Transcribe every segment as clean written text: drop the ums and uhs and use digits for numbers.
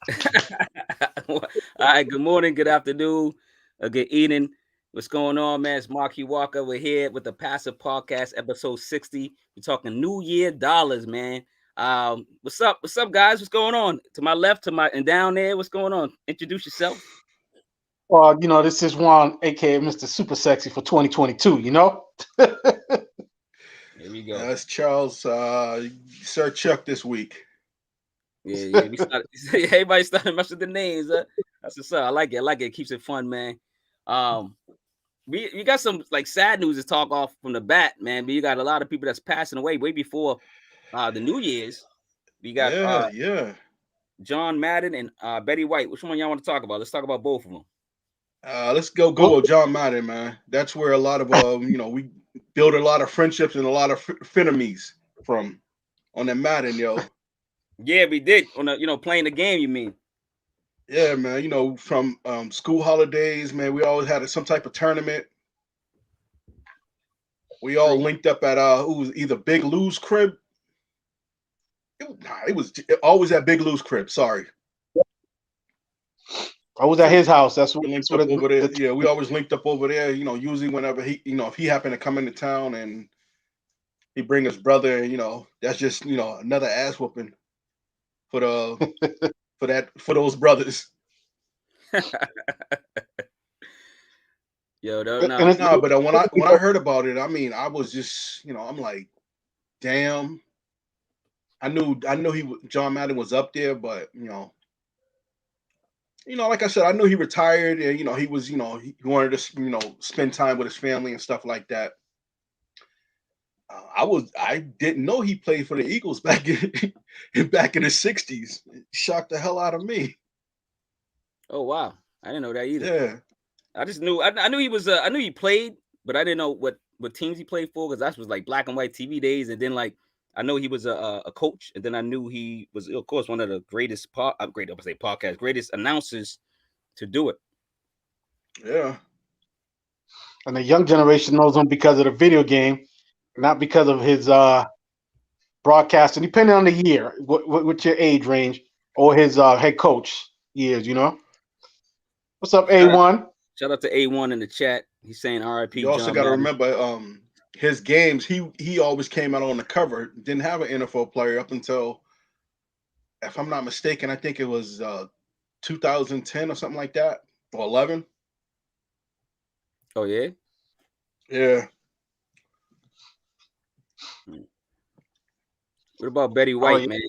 All right, good morning, good afternoon, good evening. What's going on, man? It's Marky Walker. We're here with the Passive Podcast, episode 60. We're talking New Year dollars, man. What's up? What's up, guys? What's going on? To my left, to my and down there, what's going on? Introduce yourself. This is Juan, aka Mr. Super Sexy for 2022. Here we go. That's Charles, Sir Chuck this week. Yeah. We started. Everybody started messing with the names. That's what's up. I like it. I like it. It keeps it fun, man. Um, we got some like sad news to talk off from the bat, man. But you got a lot of people that's passing away way before the New Year's. We got Yeah. John Madden and Betty White. Which one y'all want to talk about? Let's talk about both of them. Let's go with John Madden, man. That's where a lot of we build a lot of friendships and a lot of frenemies from on that Madden, yo. Yeah, we did on the playing the game. You mean? Yeah, man. From school holidays, man. We always had some type of tournament. We all linked up at either Big Lou's crib. It was always at Big Lou's crib. Sorry. I was at his house. That's what linked up over there. Yeah, we always linked up over there. Usually whenever if he happened to come into town and he bring his brother, that's just another ass whooping for for those brothers. Yo, but when I heard about it, I mean, I was just I'm like, damn. I knew John Madden was up there, but like I said, I knew he retired and he was he wanted to spend time with his family and stuff like that. I didn't know he played for the Eagles back in the 60s. It shocked the hell out of me. Oh wow, I didn't know that either. Yeah, I just knew I knew he was I knew he played, but I didn't know what teams he played for because that was like black and white TV days, and then like I know he was a coach, and then I knew he was of course one of the greatest greatest announcers to do it. Yeah, and the young generation knows him because of the video game, not because of his broadcasting. Depending on the year, what's your age range, or his head coach years. What's up, A1? Shout out to A1 in the chat. He's saying R.I.P. You also got to remember his games. He always came out on the cover. Didn't have an NFL player up until, if I'm not mistaken, I think it was 2010 or something like that, or 11. Oh yeah. Yeah. What about Betty White, man?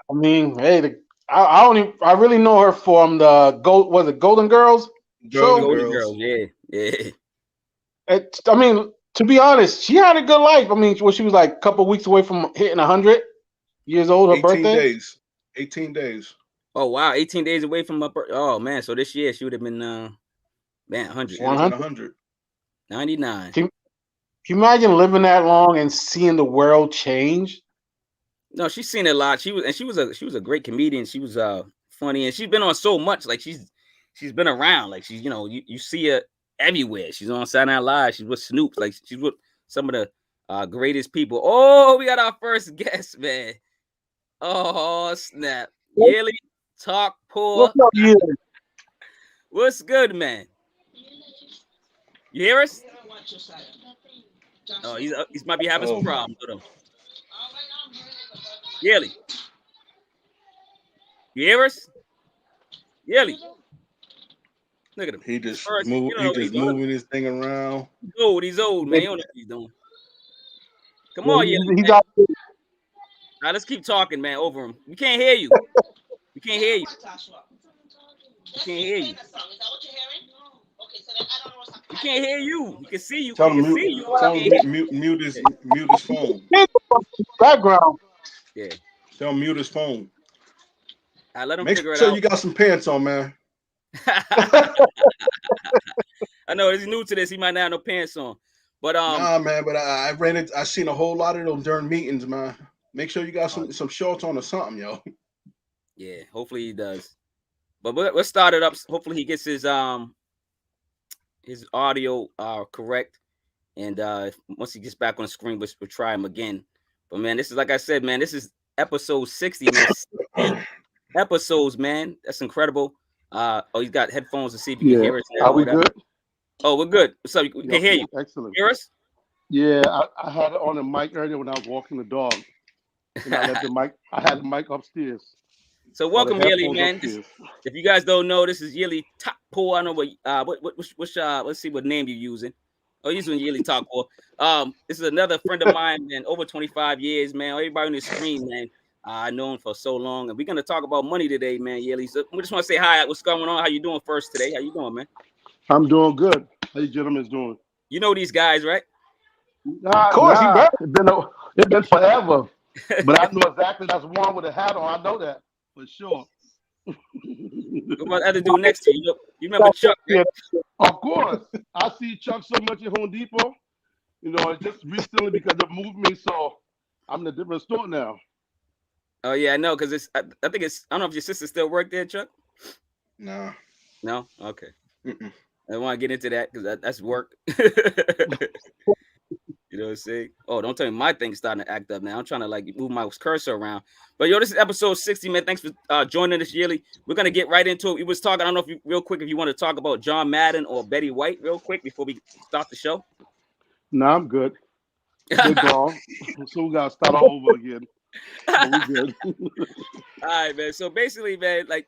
I mean, hey, I really know her from the Golden Girls? Golden Girls, yeah. I mean, to be honest, she had a good life. I mean, she was like a couple of weeks away from hitting 100 years old. Her 18 birthday. Days. 18 days. Oh wow, 18 days away from her birthday. Oh man, so this year she would have been 100. 100. 99. Can you imagine living that long and seeing the world change? No, she's seen it a lot. She was a great comedian. She was funny, and she's been on so much. Like she's been around. Like she's you see her everywhere. She's on Saturday Night Live. She's with Snoop. Like she's with some of the greatest people. Oh, we got our first guest, man. Oh snap! Yearly talk poor. What's up, Yearly? What's good, man? You hear us? Oh, he might be having some problems with him. Yearly, you hear us? Yearly, look at him. He just moving his thing around. He's old, man. You don't know what he's doing. Come on, Yearly. Now let's keep talking, man. Over him. We can't hear you. We can't hear you. We can't hear you. We can't hear you. We can see you. Tell him mute his phone. Background. Yeah. Tell him mute his phone. I let him Make figure it sure out. You got some pants on, man. I know he's new to this. He might not have no pants on. But nah, man. But I ran it. I seen a whole lot of them during meetings, man. Make sure you got some shorts on or something, yo. Yeah, hopefully he does. But let's start it up. Hopefully he gets his audio correct, and once he gets back on the screen, we'll try him again. But man, this is like I said, man. This is episode 60, man. episodes, man. That's incredible. Oh, he's got headphones to see if you can Yeah. hear us Are now. we Whatever. good? Oh, we're good. What's up? We can Yep. hear you. Excellent. Hear us? Yeah, I had it on the mic earlier when I was walking the dog, and I left the mic. I had the mic upstairs So or the welcome, Yili, headphones man. upstairs. If you guys don't know, this is Yili Top Pool. I don't know what let's see what name you're using. Oh, you're using Yili Top Pool. This is another friend of mine, man, over 25 years, man. Everybody on the screen, man. I know him for so long, and we're gonna talk about money today, man. Yili. So we just want to say hi. What's going on? How you doing first today? How you doing, man? I'm doing good. How you gentlemen doing? You know these guys, right? Of Nah, course, he nah. better. It been forever. But I know exactly that's one with a hat on. I know that for sure. What about the other dude next to you? You remember Chuck, right? Of course. I see Chuck so much at Home Depot. Just recently because of movement, so I'm in a different store now. Oh yeah, I know, because I think it's I don't know if your sister still work there, Chuck. Nah. No, okay. Mm-mm. I don't want to get into that because that's work. You know what I'm saying? Oh, don't tell me my thing's starting to act up now. I'm trying to like move my cursor around. But yo, this is episode 60, man. Thanks for joining us, yearly. We're gonna get right into it. We was talking. I don't know if you real quick if you want to talk about John Madden or Betty White real quick before we start the show. Nah, I'm good. They're gone. So we gotta start all over again. But we good. All right, man. So basically, man, like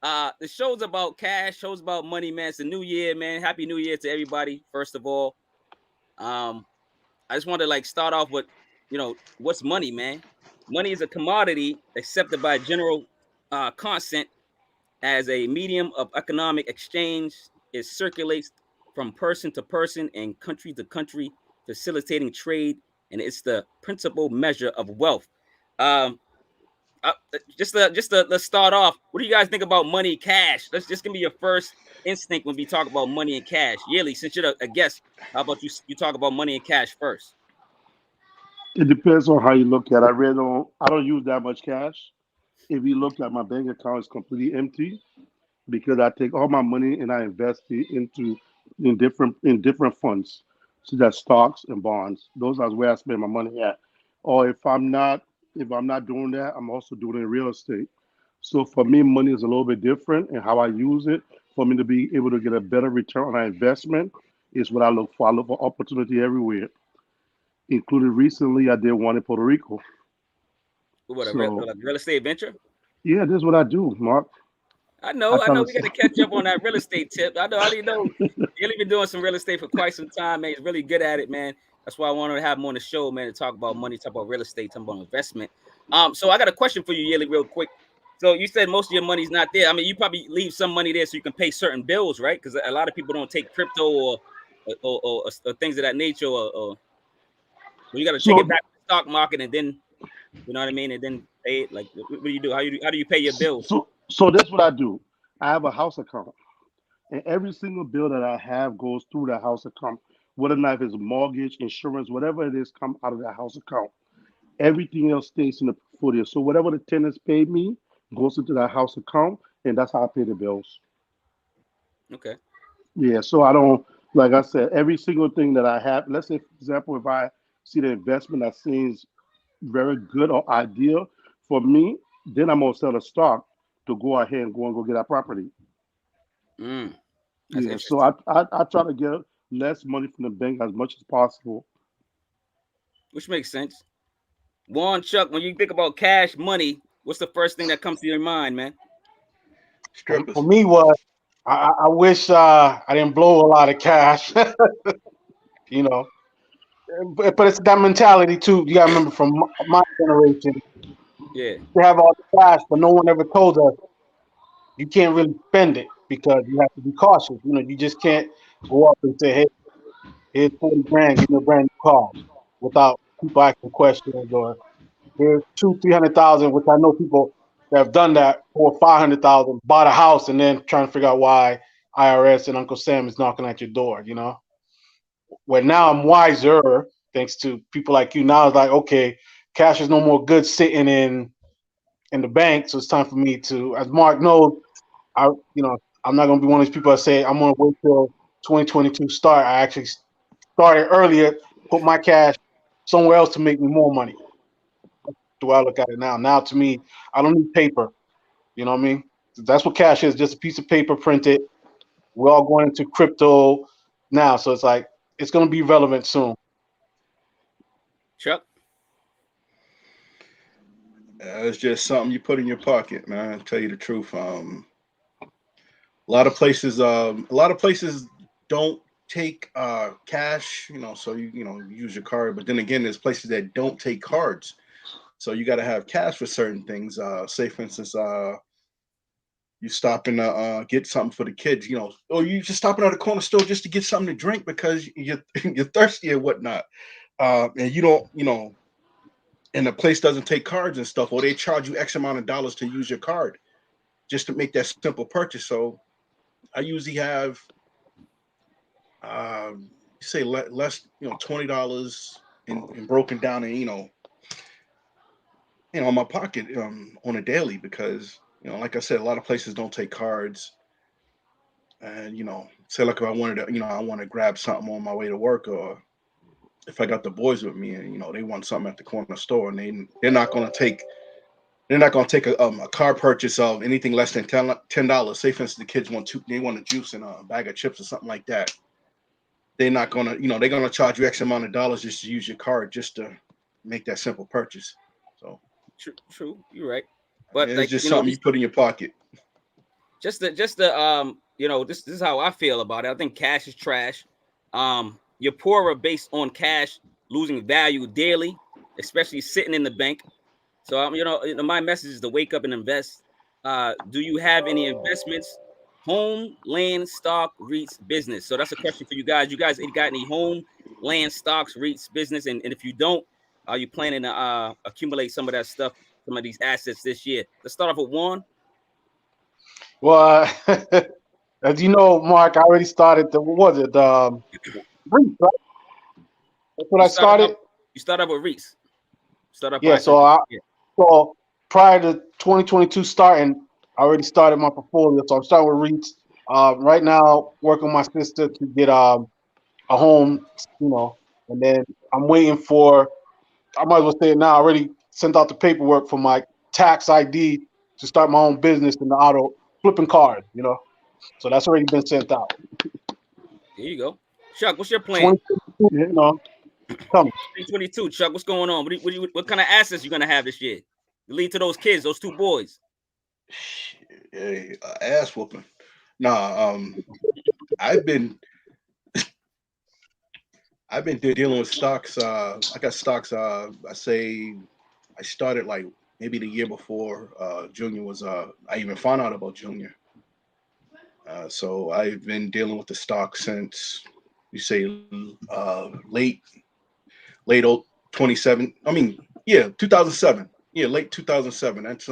the show's about cash, show's about money, man. It's a new year, man. Happy New Year to everybody, first of all. Um, I just want to like start off with, what's money, man? Money is a commodity accepted by general consent as a medium of economic exchange. It circulates from person to person and country to country, facilitating trade, and it's the principal measure of wealth. Um, let's start off. What do you guys think about money, cash? Let's just give me your first instinct when we talk about money and cash. Yearly, since you're a guest, how about you talk about money and cash first? It depends on how you look at it. I don't use that much cash. If you look at my bank account, it's completely empty because I take all my money and I invest it into in different funds, so that's stocks and bonds. Those are where I spend my money at. Or if I'm not doing that, I'm also doing it in real estate. So for me, money is a little bit different, and how I use it for me to be able to get a better return on our investment is what I look for. I look for opportunity everywhere, including recently I did one in Puerto Rico. What So a real estate venture? yeah, this is what I do, Mark. I I know, I try know. to We got to catch up on that real estate tip. I know. I didn't know. You've been doing some real estate for quite some time, man. He's really good at it, man. That's why I wanted to have him on the show, man, to talk about money, talk about real estate, talk about investment. So I got a question for you, Yeli, real quick. So you said most of your money's not there. I mean, you probably leave some money there so you can pay certain bills, right? Because a lot of people don't take crypto or things of that nature, or you got to take it so back to the stock market and then you know what I mean, and then pay it. Like, what do you do? How do you pay your bills? so that's what I do. I have a house account, and every single bill that I have goes through that house account. Whether or not if it's mortgage, insurance, whatever it is, come out of that house account. Everything else stays in the portfolio. So whatever the tenants pay me goes into that house account, and that's how I pay the bills. Okay. Yeah. So I don't, like I said, every single thing that I have. Let's say, for example, if I see the investment that seems very good or ideal for me, then I'm gonna sell the stock to go ahead and go get that property. Mm, that's Yeah, so I, interesting. I try to get less money from the bank as much as possible. Which makes sense. Juan, Chuck, when you think about cash money, what's the first thing that comes to your mind, man? For Strippers. me, was I wish I didn't blow a lot of cash. you know, but it's that mentality too. You got to remember from my generation, Yeah. we have all the cash, but no one ever told us you can't really spend it because you have to be cautious. You just can't go up and say, "Hey, here's 40 grand, give me a brand new car," without people asking questions, or here's 300,000, which I know people that have done that for 500,000, bought a house, and then trying to figure out why IRS and Uncle Sam is knocking at your door. Where now I'm wiser thanks to people like you. Now it's like, okay, cash is no more good sitting in the bank, so it's time for me to, as Mark knows, I you know I'm not gonna be one of these people that say I'm gonna wait till 2022 start. I actually started earlier, put my cash somewhere else to make me more money. The way I look at it now. Now to me, I don't need paper. You know what I mean? That's what cash is, just a piece of paper printed. We're all going into crypto now, so it's like it's going to be relevant soon. Chuck. It's just something you put in your pocket, man. I'll tell you the truth. A lot of places don't take cash, so you use your card. But then again, there's places that don't take cards, so you got to have cash for certain things. Say for instance, you stopping to get something for the kids, or you just stopping at a corner store just to get something to drink because you're you're thirsty or whatnot, and you don't, and the place doesn't take cards and stuff, or they charge you X amount of dollars to use your card just to make that simple purchase. So I usually have say less, $20 in broken down, and in my pocket on a daily, because like I said, a lot of places don't take cards. And say like if I wanted to, I want to grab something on my way to work, or if I got the boys with me and they want something at the corner store, and they're not going to take a car purchase of anything less than $10. Say for instance, the kids they want a juice and a bag of chips or something like that. They're not gonna, they're gonna charge you X amount of dollars just to use your card just to make that simple purchase. So True. You're right. I But mean, it's like just something you put in your pocket. this is how I feel about it. I think cash is trash. You're poorer based on cash losing value daily, especially sitting in the bank. So my message is to wake up and invest. Do you have any investments? Home, land, stock, REITs, business. So that's a question for you guys. You guys got any home, land, stocks, REITs, business? And if you don't, are you planning to accumulate some of that stuff, some of these assets this year? Let's start off with Juan. Well, as you know, Mark, I already started the what was it? Reef, right? That's what You I started started. up. You start up with REITs. Start up Yeah, buying some so REITs. I Yeah. so prior to 2022 starting, I already started my portfolio. So I'm starting with REITs. Right now, working with my sister to get a home, and then I'm waiting for. I might as well say it now. I already sent out the paperwork for my tax ID to start my own business in the auto flipping cars. So that's already been sent out. There you go. Chuck, what's your plan? 2022, coming. 2022. Chuck, what's going on? What kind of assets you gonna have this year? Lead to those kids, those two boys. Hey, ass whooping. Nah, I've been I've been dealing with stocks. I got stocks. I say I started like maybe the year before Junior was. I even found out about Junior. So I've been dealing with the stock since you say late late old 27. I mean, yeah, 2007. Yeah, late 2007. That's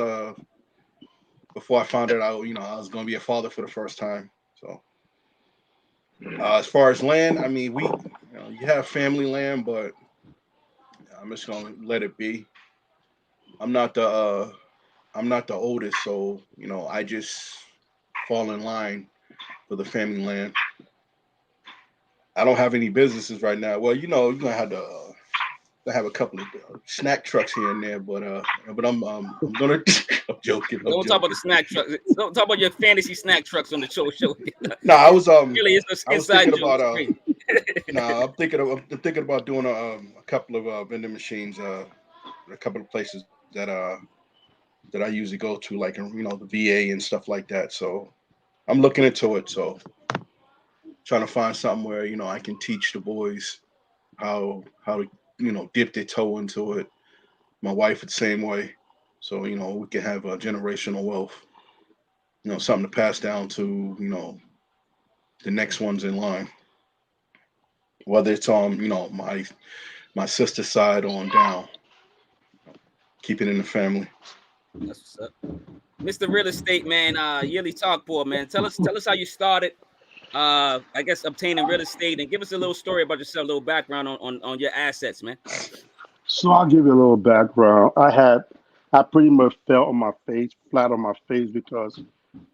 before I found out I was going to be a father for the first time. So as far as land, I mean, you have family land, but I'm just going to let it be. I'm not the I'm not the oldest, so I just fall in line for the family land. I don't have any businesses right now. Well, you're gonna have to have a couple of snack trucks here and there, but I'm gonna. I'm joking. I'm Don't talk about joking. the snack trucks. Don't talk about your fantasy snack trucks on the show. No, Really, it's I the was inside thinking joke. about It's crazy. no, I'm thinking about doing a couple of vending machines, a couple of places that I usually go to, like in, the VA and stuff like that. So I'm looking into it. So trying to find something where I can teach the boys how to dip their toe into it. My wife the same way, so we can have a generational wealth. Something to pass down to the next ones in line, whether it's on my sister's side on down. Keep it in the family. That's what's up. Mr. Real Estate Man, yearly talk board, man. Tell us how you started. I guess obtaining real estate, and give us a little story about yourself, a little background on your assets, man. So I'll give you a little background. I pretty much fell on my face, flat on my face, because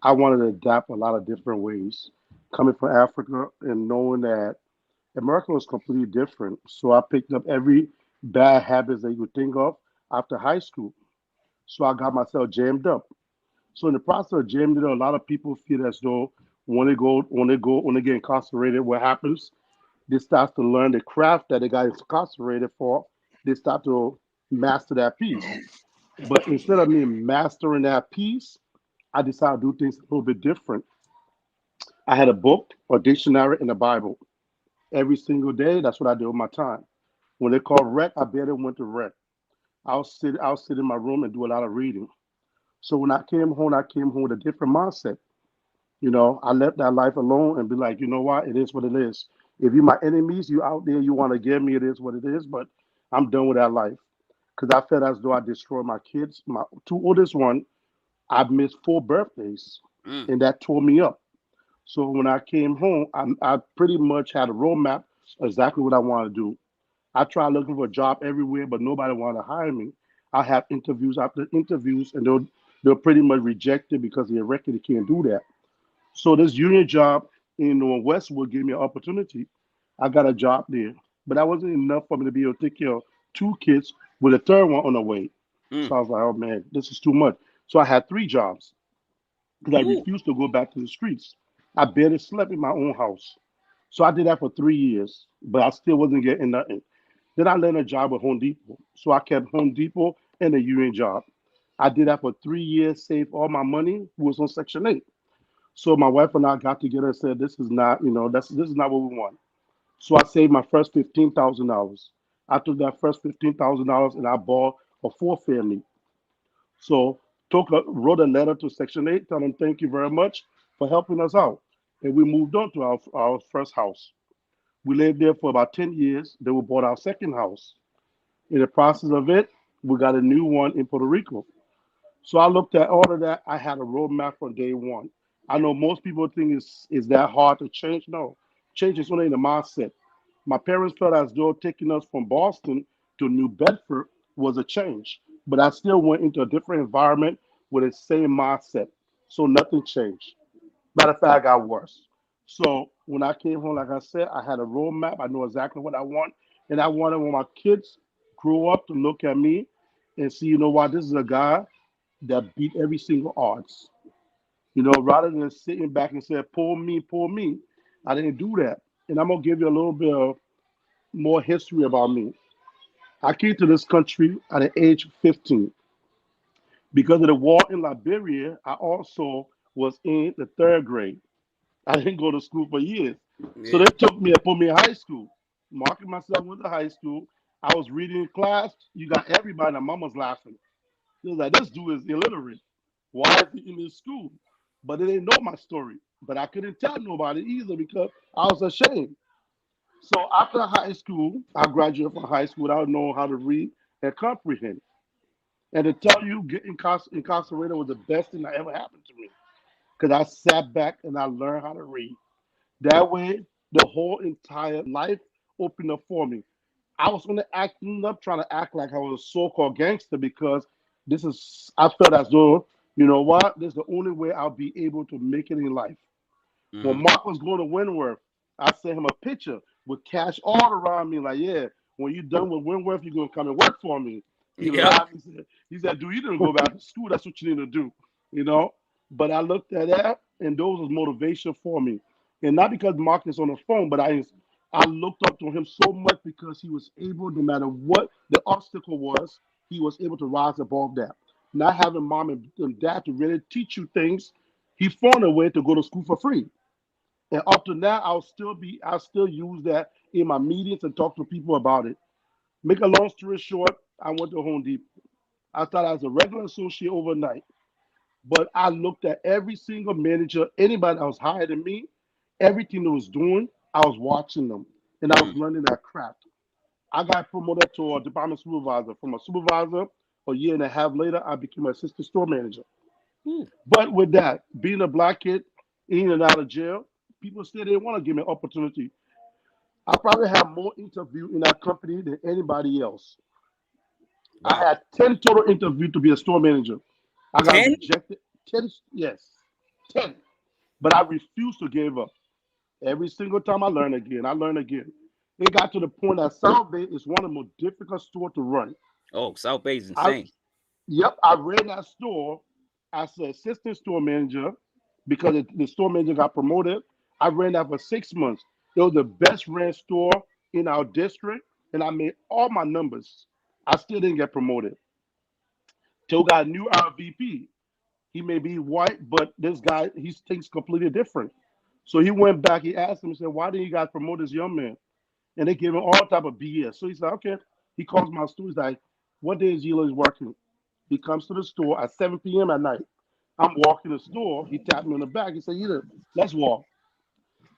I wanted to adapt a lot of different ways. Coming from Africa and knowing that America was completely different. So I picked up every bad habits that you could think of after high school. So I got myself jammed up. So in the process of jamming it, a lot of people feel as though when they get incarcerated, what happens? They start to learn the craft that they got incarcerated for. They start to master that piece. But instead of me mastering that piece, I decided to do things a little bit different. I had a book, a dictionary, and a Bible. Every single day, that's what I did with my time. When they called rec, I barely went to rec. I'll sit in my room and do a lot of reading. So when I came home with a different mindset. I left that life alone and be like, you know what? It is what it is. If you my enemies, you out there, you want to get me, it is what it is. But I'm done with that life because I felt as though I destroyed my kids. My two oldest one, I've missed four birthdays, Mm. and that tore me up. So when I came home, I pretty much had a roadmap exactly what I want to do. I tried looking for a job everywhere, but nobody wanted to hire me. I have interviews after interviews, and they'll pretty much reject it because the record can't do that. So this union job in Westwood gave me an opportunity. I got a job there, but that wasn't enough for me to be able to take care of two kids with a third one on the way. Mm. So I was like, oh man, this is too much. So I had three jobs because I Ooh. refused to go back to the streets. I barely slept in my own house. So I did that for 3 years, but I still wasn't getting nothing. Then I landed a job with Home Depot. So I kept Home Depot and a union job. I did that for 3 years, saved all my money, was on Section 8. So my wife and I got together and said, "This is not, this is not what we want." So I saved my first $15,000. I took that first $15,000 and I bought a four family. So wrote a letter to Section 8, telling them thank you very much for helping us out, and we moved on to our first house. We lived there for about 10 years. Then we bought our second house. In the process of it, we got a new one in Puerto Rico. So I looked at all of that. I had a roadmap from day one. I know most people think is that hard to change. No, change is only in the mindset. My parents felt as though taking us from Boston to New Bedford was a change, but I still went into a different environment with the same mindset. So nothing changed. Matter of fact, I got worse. So when I came home, like I said, I had a roadmap. I know exactly what I want, and I wanted when my kids grow up to look at me and see, you know what, this is a guy that beat every single odds. Rather than sitting back and say, pull me, I didn't do that. And I'm gonna give you a little bit of more history about me. I came to this country at the age of 15. Because of the war in Liberia, I also was in the third grade. I didn't go to school for years. So they Yeah. took me and put me in high school. Marking myself went to high school. I was reading in class. You got everybody, and mama's laughing. He was like, this dude is illiterate. Why is he in this school? But they didn't know my story. But I couldn't tell nobody either because I was ashamed. So after high school, I graduated from high school without knowing how to read and comprehend. And to tell you, getting incarcerated was the best thing that ever happened to me because I sat back and I learned how to read. That way, the whole entire life opened up for me. I was only acting up, trying to act like I was a so-called gangster because I felt as though, you know what, this is the only way I'll be able to make it in life. When Mm-hmm. Mark was going to Wentworth, I sent him a picture with cash all around me, like, yeah, when you're done with Wentworth, you're gonna come and work for me. He Yep. laughed. He said, dude, you didn't go back to school. That's what you need to do, you know. But I looked at that, and those was motivation for me, and not because Mark is on the phone, but I looked up to him so much because he was able, no matter what the obstacle was, he was able to rise above that. Not having mom and dad to really teach you things, he found a way to go to school for free. And up to now, I'll still use that in my meetings and talk to people about it. Make a long story short, I went to Home Depot. I thought I was a regular associate overnight, but I looked at every single manager, anybody that was higher than me, everything they was doing, I was watching them and I was Mm. learning that craft. I got promoted to a department supervisor. From a supervisor, a year and a half later, I became an assistant store manager. Ooh. But with that, being a black kid, in and out of jail, people still didn't want to give me an opportunity. I probably had more interview in that company than anybody else. I Wow. had 10 total interviews to be a store manager. I got 10? rejected. 10, yes, 10. But I refused to give up. Every single time I learn again, I learn again. It got to the point that South Bay is one of the most difficult stores to run. Oh, South Bay's I, insane. yep, I ran that store as an assistant store manager because the store manager got promoted. I ran that for 6 months. It was the best ran store in our district, and I made all my numbers. I still didn't get promoted. Till got a new RVP. He may be white, but this guy he thinks completely different. So he went back. He asked him, he said, "Why didn't you guys promote this young man?" And they gave him all type of BS. So he said, "Okay." He calls my store. He's like, "What day is Gilo is working?" He comes to the store at 7 p.m. at night. I'm walking the store. He tapped me on the back. He said, "Either let's walk."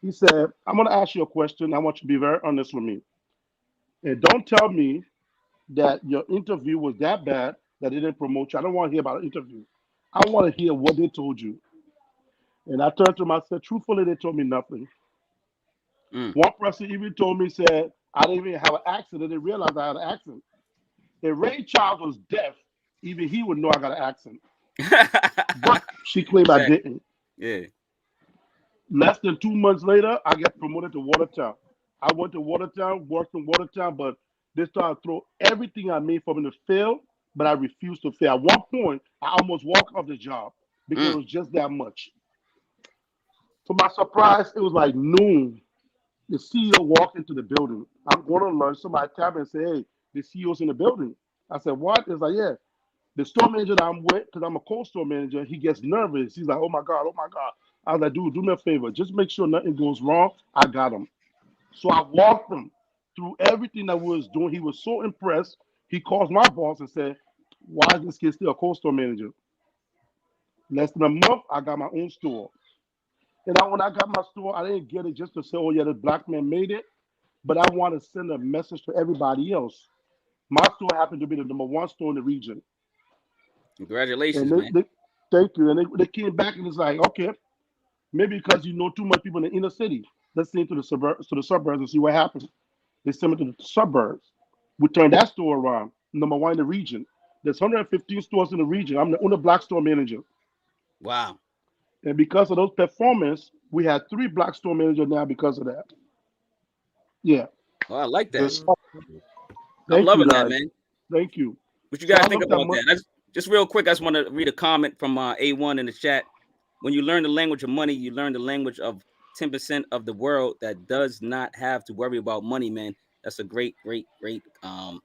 He said, "I'm gonna ask you a question. I want you to be very honest with me. And don't tell me that your interview was that bad that they didn't promote you. I don't want to hear about an interview. I want to hear what they told you." And I turned to him, I said, "Truthfully, they told me nothing." Mm. One person even told me, said, "I didn't even have an accent." And they realized I had an accent. If Ray Charles was deaf, even he would know I got an accent. But she claimed I Exactly. didn't. Yeah. Less than 2 months later, I get promoted to Watertown. I went to Watertown, worked in Watertown, but they started to throw everything I made for me to fail, but I refused to fail. At one point, I almost walked off the job because it Mm. was just that much. To my surprise, it was like noon. The CEO walked into the building. I'm going to lunch. Somebody tapped me and said, "Hey, the CEO's in the building." I said, "What?" It's like, "Yeah." The store manager that I'm with, because I'm a co-store manager, he gets nervous. He's like, "Oh my God, oh my God." I was like, "Dude, do me a favor. Just make sure nothing goes wrong." I got him. So I walked him through everything that we was doing. He was so impressed. He calls my boss and said, "Why is this kid still a co-store manager?" Less than a month, I got my own store. And when I got my store, I didn't get it just to say, "Oh yeah, the black man made it," but I want to send a message to everybody else. My store happened to be the number one store in the region. And Congratulations, man. thank you. And they came back and it's like, okay, maybe because you know too much people in the inner city. Let's send to the suburbs and see what happens. They sent me to the suburbs. We turned that store around, number one in the region. There's 115 stores in the region. I'm the only black store manager. Wow. And because of those performance, we had three black store managers now because of that. Yeah. Oh, I like Good that. stuff. I'm Thank you loving that, guys. man. Thank you. What you So guys I think looked at about money. that? Just real quick, I just want to read a comment from A1 in the chat. When you learn the language of money, you learn the language of 10% of the world that does not have to worry about money, man. That's a great great comment.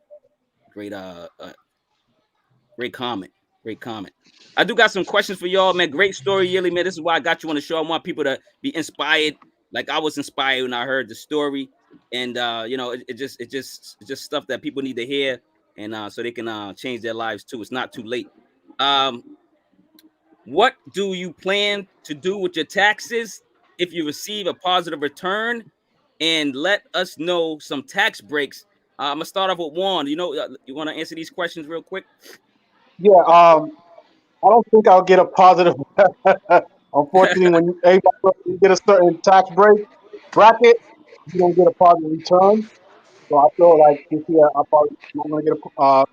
Great comment. I do got some questions for y'all, man. Great story, Yili, man. This is why I got you on the show. I want people to be inspired, like I was inspired when I heard the story. And it's just stuff that people need to hear, and so they can change their lives too. It's not too late. Um, what do you plan to do with your taxes if you receive a positive return? And let us know some tax breaks. I'm gonna start off with Juan. You want to answer these questions real quick? Yeah. I don't think I'll get a positive. Unfortunately, when you get a certain tax break bracket, you don't get a positive return. So I feel like this year I'm probably not going to get a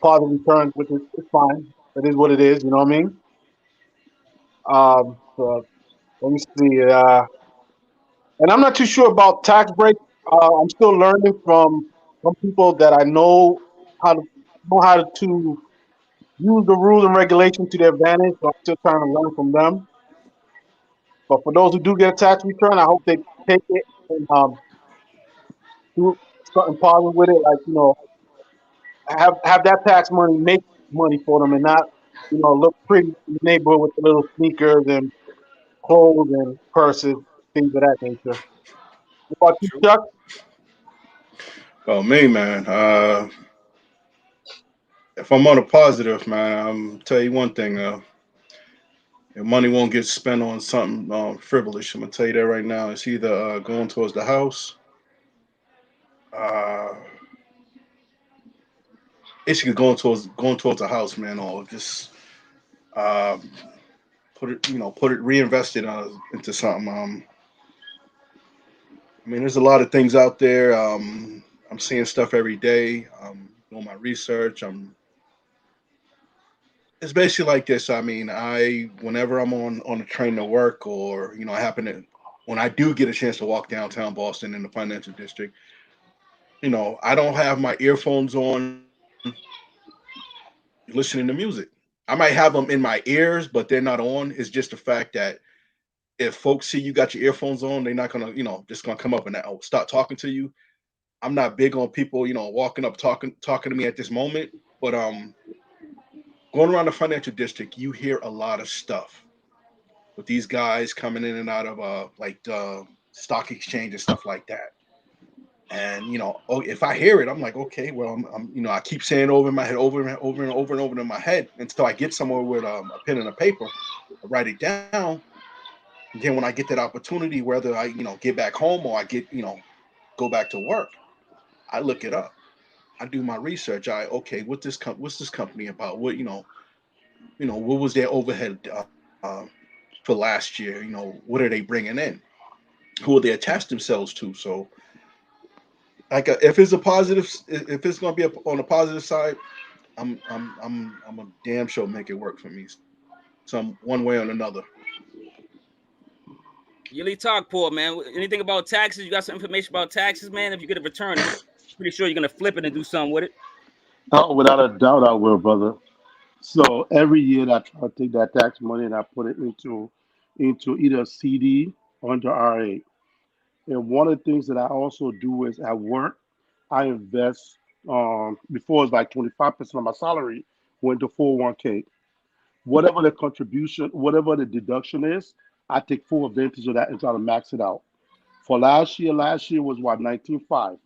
positive return, which is it's fine. It is what it is. You know what I mean? So let me see. And I'm not too sure about tax breaks. I'm still learning from some people that I how to how to use the rules and regulations to their advantage. So I'm still trying to learn from them. But for those who do get a tax return, I hope they take it and do something positive with it. Like have that tax money make money for them and not look pretty in the neighborhood with the little sneakers and clothes and purses, things of that nature. What about you, True. Chuck? Oh, me, man. If I'm on a positive, man, I'm tell you one thing. Your money won't get spent on something frivolous. I'm gonna tell you that right now. It's either going towards the house, uh, basically going towards a house, man, or just uh, reinvest it into something. I mean, there's a lot of things out there. I'm seeing stuff every day. Doing my research. It's basically like this. I mean, whenever I'm on a train to work, or I happen to when I do get a chance to walk downtown Boston in the financial district, I don't have my earphones on listening to music. I might have them in my ears, but they're not on. It's just the fact that if folks see you got your earphones on, they're not gonna, just gonna come up and start talking to you. I'm not big on people, walking up talking to me at this moment. But going around the financial district, you hear a lot of stuff with these guys coming in and out of like stock exchange and stuff like that. And if I hear it, I'm like, okay, well, I keep saying over in my head, over and over and over and over in my head until I get somewhere with a pen and a paper, I write it down. And then when I get that opportunity, whether I, get back home or I get, go back to work, I look it up. I do my research. Okay, what's this company about? What was their overhead for last year? What are they bringing in? Who are they attached themselves to? So, like, if it's a positive, if it's going to be on a positive side, I'm a damn sure make it work for me, some one way or another. Yearly talk, Paul, man. Anything about taxes? You got some information about taxes, man? If you get a return, I'm pretty sure you're gonna flip it and do something with it. Oh, without a doubt, I will, brother. So every year I try to take that tax money and I put it into either a CD or into RA. And one of the things that I also do is at work, I invest. Before it's like 25% of my salary went to 401k. Whatever the contribution, whatever the deduction is, I take full advantage of that and try to max it out. For last year was what 19.5.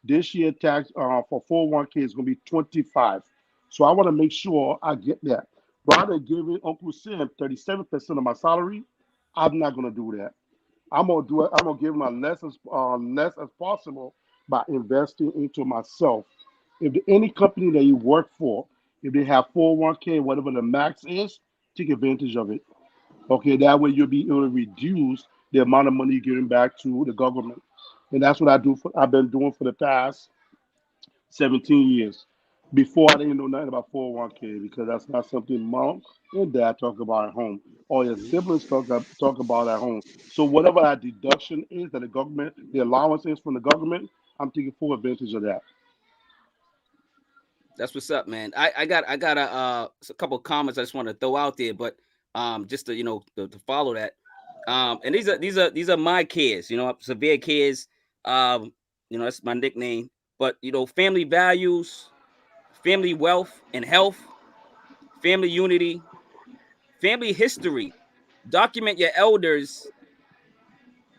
This year tax for 401k is going to be 25. So I want to make sure I get that. Rather than giving Uncle Sam 37% of my salary, I'm not going to do that. I'm gonna do it. I'm gonna give them less as possible by investing into myself. If any company that you work for, if they have 401k, whatever the max is, take advantage of it. Okay, that way you'll be able to reduce the amount of money you're giving back to the government. And that's what I've been doing for the past 17 years. Before I didn't know nothing about 401k because that's not something mom and dad talk about at home or your siblings talk about at home. So whatever that deduction is that the government, the allowance is from the government, I'm taking full advantage of that. That's what's up, man. I got a couple of comments I just want to throw out there, but just to to follow that. And these are my kids, severe kids. That's my nickname. But family values, family wealth and health, family unity, family history. Document your elders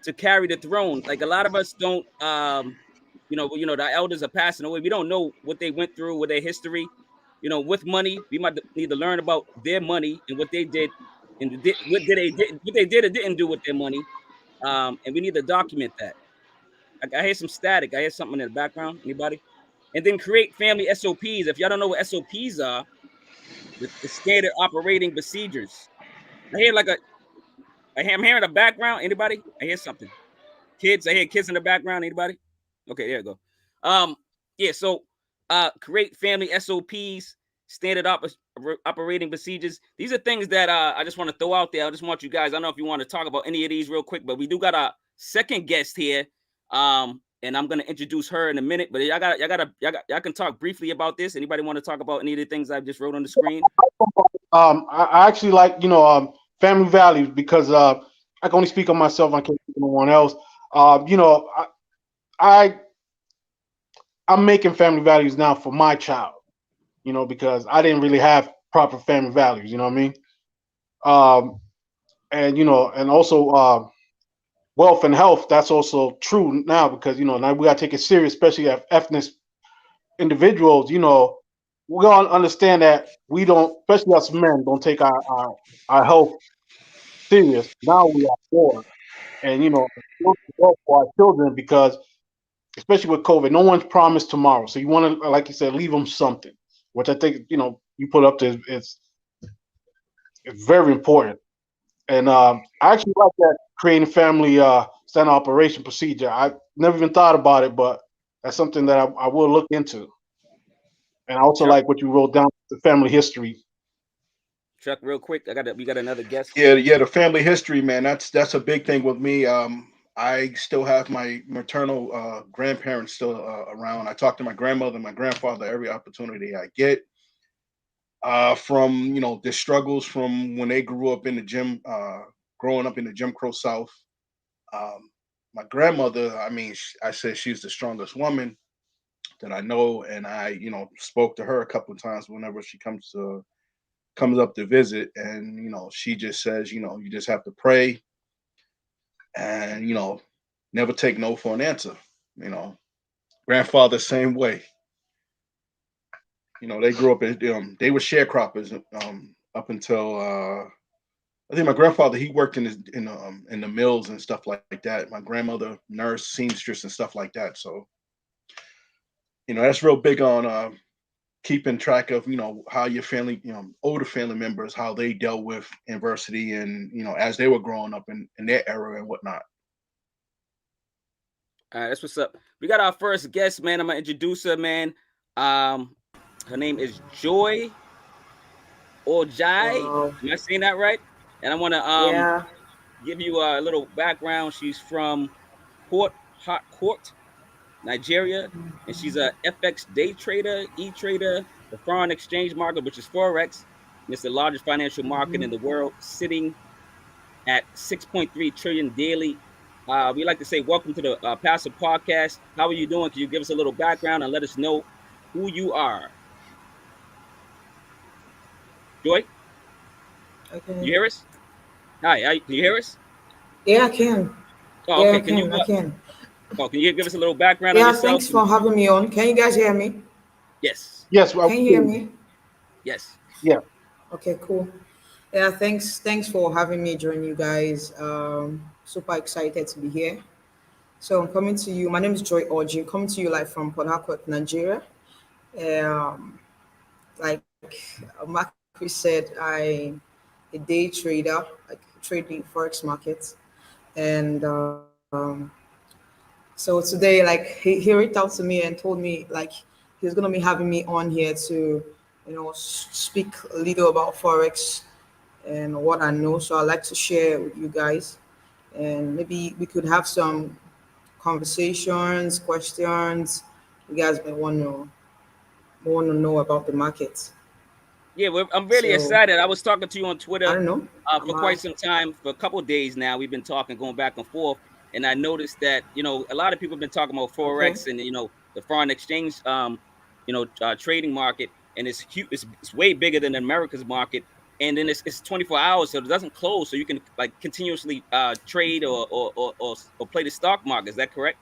to carry the throne. Like a lot of us don't the elders are passing away. We don't know what they went through with their history. With money, we might need to learn about their money and what they did and what they did or didn't do with their money. And we need to document that. I hear some static. I hear something in the background. Anybody? And then create family SOPs. If y'all don't know what SOPs are, the standard operating procedures. I hear I'm hearing a background. Anybody? I hear something. Kids, I hear kids in the background. Anybody? Okay, there you go. Yeah. So, create family SOPs, standard operating procedures. These are things that I just want to throw out there. I just want you guys. I don't know if you want to talk about any of these real quick, but we do got a second guest here. And I'm gonna introduce her in a minute. But y'all can talk briefly about this. Anybody want to talk about any of the things I just wrote on the screen? I actually like family values because I can only speak on myself. I can't speak on no one else. I I'm making family values now for my child. Because I didn't really have proper family values. You know what I mean? Um, and also wealth and health. That's also true now because now we gotta take it serious, especially as ethnic individuals. We all understand that we don't, especially us men, don't take our health serious. Now we are more, and for our children because especially with COVID, no one's promised tomorrow. So you want to, like you said, leave them something, which I think you put up to it's very important. And I actually like that creating family standard operation procedure. I never even thought about it, but that's something that I will look into. And I also Chuck, like what you wrote down, the family history. Chuck, real quick. We got another guest. Yeah, the family history, man. That's a big thing with me. I still have my maternal grandparents still around. I talk to my grandmother, my grandfather every opportunity I get. from the struggles from when they grew up in the gym, growing up in the Jim Crow South. Um, my grandmother, I mean, I said she's the strongest woman that I know, and I, spoke to her a couple of times whenever she comes up to visit, and she just says, you just have to pray, and never take no for an answer. You know, grandfather same way. They grew up in they were sharecroppers up until I think my grandfather he worked in the mills and stuff like that. My grandmother nurse, seamstress, and stuff like that. So that's real big on keeping track of how your family, older family members, how they dealt with adversity and as they were growing up in their era and whatnot. All right, that's what's up. We got our first guest, man. I'm gonna introduce her, man. Um, her name is Joy or Jai. Wow. Am I saying that right? And I want to Yeah. give you a little background. She's from Port Harcourt, Nigeria, and she's a FX day trader, e-trader, the foreign exchange market, which is forex. And it's the largest financial market in the world, sitting at 6.3 trillion daily. We like to say, welcome to the Passive Podcast. How are you doing? Can you give us a little background and let us know who you are? Joy, Okay. you hear us? Hi, can you hear us? Yeah, I can. Oh, Yeah, I okay. Can you? can. I can. Can you give us a little background on Yeah, yourself? thanks for having me on. Can you guys hear me? Yes, Yes, well, Can you hear me? yes. yeah. Okay, cool. Yeah, thanks for having me join you guys. Super excited to be here. So I'm coming to you. My name is Joy Orji. Coming to you like from Port Harcourt, Nigeria. Um, like Mark said, I a day trader, like trading forex markets, and so today, like he reached out to me and told me like he was gonna be having me on here to, speak a little about forex and what I know. So I'd like to share with you guys, and maybe we could have some conversations, questions. You guys may want to know about the market. Yeah, I'm really So excited. I was talking to you on I Twitter don't know. for quite some time, for a couple of days now. We've been talking, going back and forth, and I noticed that a lot of people have been talking about Okay. forex and the foreign exchange trading market, and it's huge. It's way bigger than America's market, and then it's 24 hours, so it doesn't close, so you can like continuously trade or play the stock market. Is that correct,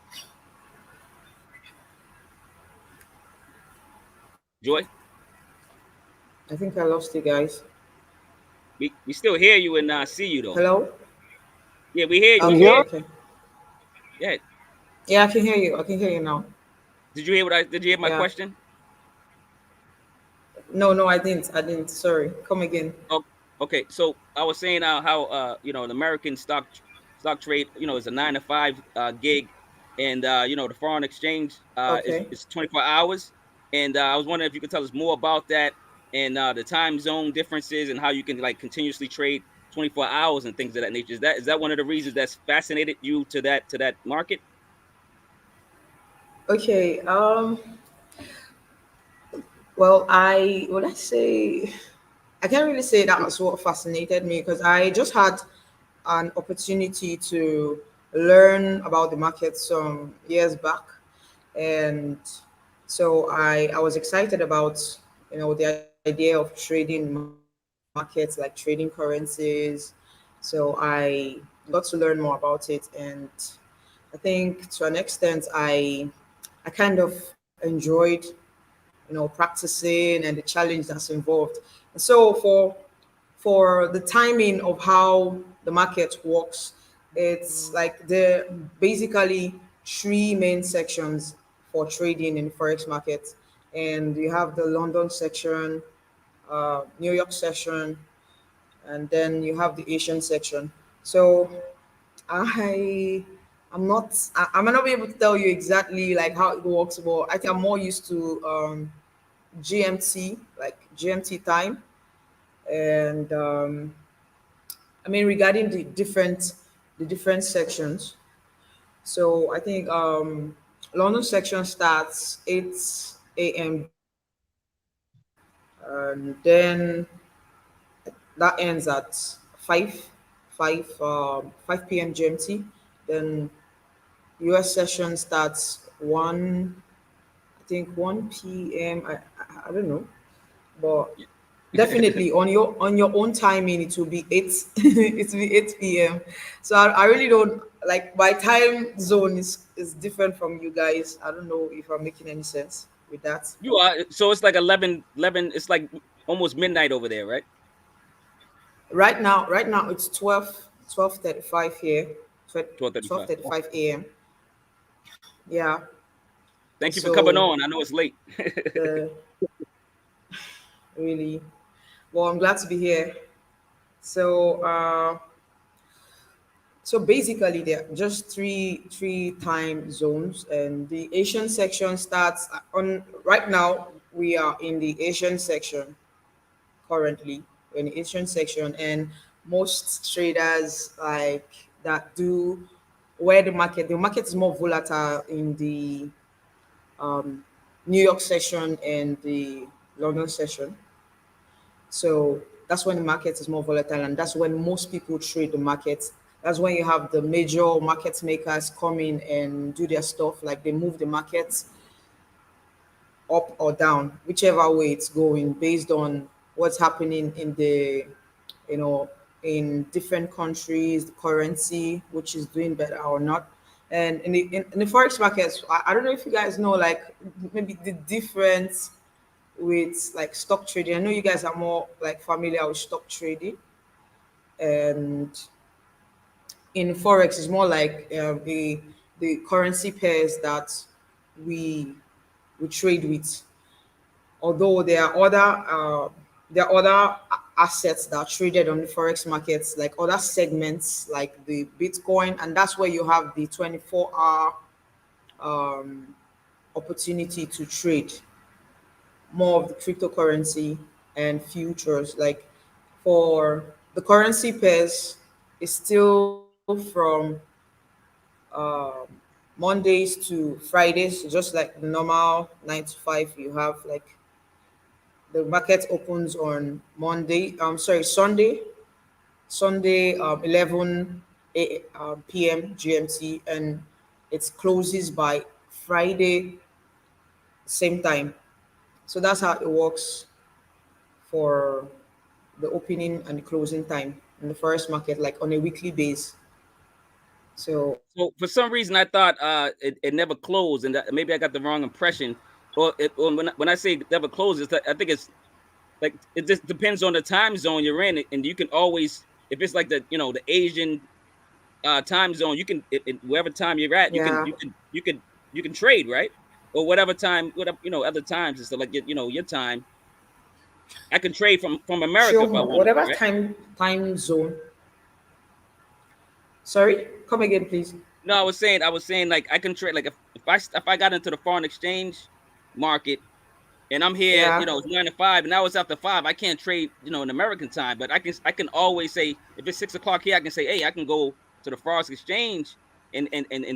Joy? I think I lost you guys. We still hear you and see you though. Hello. Yeah, we hear you. We You can hear hear us? you. Okay. Yeah. Yeah, I can hear you. I can hear you now. Did you hear what I did? You hear my Yeah. question? No, no, I didn't. I didn't. Sorry. Come again. Oh, okay. So I was saying how an American stock trade is a 9 to 5 gig, and the foreign exchange Okay. is 24 hours, and I was wondering if you could tell us more about that and the time zone differences and how you can like continuously trade 24 hours and things of that nature. Is that one of the reasons that's fascinated you to that market? Okay. Well, I would I say I can't really say that was what fascinated me because I just had an opportunity to learn about the market some years back, and so I was excited about the idea of trading markets like trading currencies. So I got to learn more about it, and I think to an extent I kind of enjoyed practicing and the challenge that's involved. And so for the timing of how the market works, it's like there are basically three main sections for trading in forex market, and you have the London section, New York section, and then you have the Asian section. So I I might not be able to tell you exactly like how it works, but I think I'm more used to GMT, like GMT time. And I mean, regarding the different sections, so I think London section starts 8 a.m. and then that ends at 5 5 p.m. GMT. Then US session starts 1, I think 1 p.m. I don't know, but definitely on your own timing it will be 8 it will be 8 p.m. So I really don't like my time zone is different from you guys. I don't know if I'm making any sense with that. You are, so it's like 11. It's like almost midnight over there, right? Right now it's 12:35 here, 12:35. 12:35 a.m. Yeah. And Thank you for coming so on. I know it's late. the really, well, I'm glad to be here. So so basically there are just three time zones, and the Asian section starts on right now. We are in the Asian section currently. We're in the Asian section, and most traders like that do where the market is more volatile in the um, New York session and the London session. So that's when the market is more volatile, and that's when most people trade the market. That's when you have the major market makers come in and do their stuff, like they move the market up or down, whichever way it's going, based on what's happening in the, you know, in different countries, the currency, which is doing better or not. And in the forex markets, I don't know if you guys know, like maybe the difference with like stock trading. I know you guys are more like familiar with stock trading, and in forex, it's more like the currency pairs that we we trade with. Although there are other assets that are traded on the forex markets, like other segments, like the Bitcoin, and that's where you have the 24-hour opportunity to trade more of the cryptocurrency and futures. Like for the currency pairs, is still from Mondays to Fridays, just like the normal 9 to 5. You have like the market opens on Sunday 11 p.m. GMT, and it closes by Friday same time. So that's how it works for the opening and the closing time in the first market, like on a weekly base. So So for some reason, I thought it never closed, and that, maybe I got the wrong impression. Or when I say never closes, I think it's like it just depends on the time zone you're in, and you can always, if it's like the Asian time zone, you can wherever time you're at, yeah, you can trade, right? Or whatever time, whatever other times is like your time. I can trade from America sure, if I wanted to, whatever right? time zone. Sorry, come again, please. No, I was saying like I can trade like if I got into the foreign exchange market and I'm here, Yeah, it's 9 to 5, and now it's after 5. I can't trade, in American time, but I can always say if it's 6 o'clock here, I can say, hey, I can go to the forex exchange and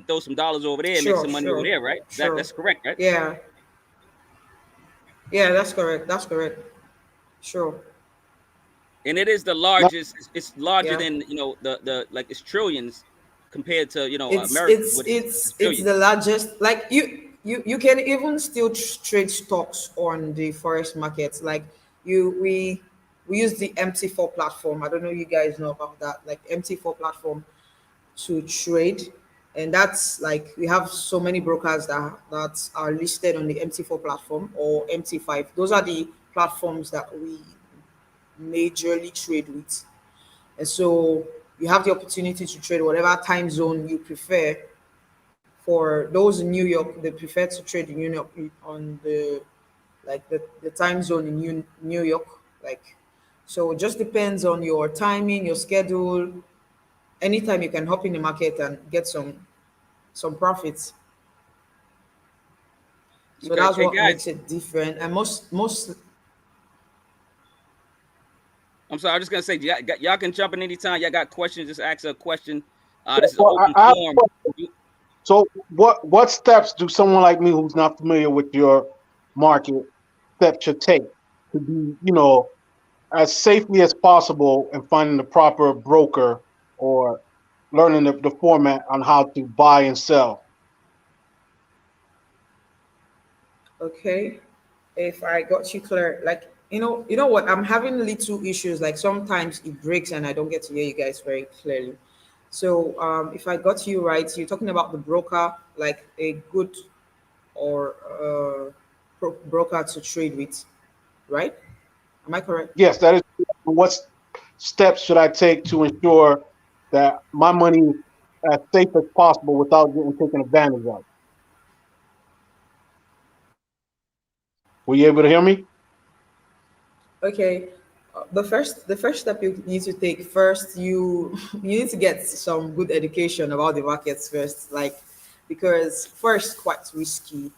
throw some dollars over there and make sure, some money over sure, there, right? sure. That's correct, right? Yeah, yeah, that's correct. That's correct. Sure. And it is the Now, largest. It's larger Yeah. than the like it's trillions compared to it's America, it's which is it's it's the billions. largest. Like you can even still trade stocks on the forex market. Like you we use the MT4 platform. I don't know you guys know about that, like MT4 platform to trade. And that's like we have so many brokers that are listed on the MT4 platform or MT5. Those are the platforms that we majorly trade with. And so you have the opportunity to trade whatever time zone you prefer. For those in New York, they prefer to trade in New York on the time zone in New York. Like, so it just depends on your timing, your schedule. Anytime you can hop in the market and get some profits. So Okay, that's hey what guys, makes it different. And most I'm sorry. I'm just gonna say y'all can jump in anytime. Y'all got questions? Just ask a question. This is an well, open I have a forum. question. So, what steps do someone like me who's not familiar with your market steps should take? to be, as safely as possible and finding the proper broker or learning the format on how to buy and sell. Okay. If I got you clear, like you know what, I'm having little issues. Like sometimes it breaks and I don't get to hear you guys very clearly. So if I got you right, you're talking about the broker, like a good or broker to trade with, right? Am I correct? Yes, that is. What steps should I take to ensure that my money is as safe as possible without getting taken advantage of? Were you able to hear me? Okay. The first step you need to take first, you you need to get some good education about the markets first, like because first quite risky,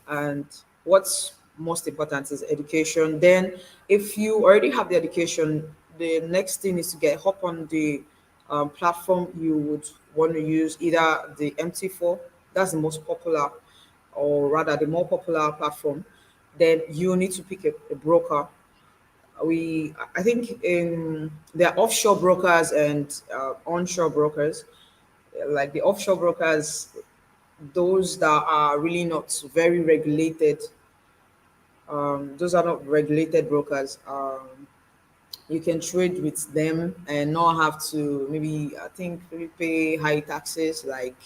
and what's most important is education. Then if you already have the education, the next thing is to get hop on the platform you would want to use, either the MT4, that's the most popular, or rather the more popular platform. Then you need to pick a broker. I think in there are offshore brokers and onshore brokers. Like the offshore brokers, those that are really not very regulated, those are not regulated brokers. You can trade with them and not have to, maybe I think maybe pay high taxes, like,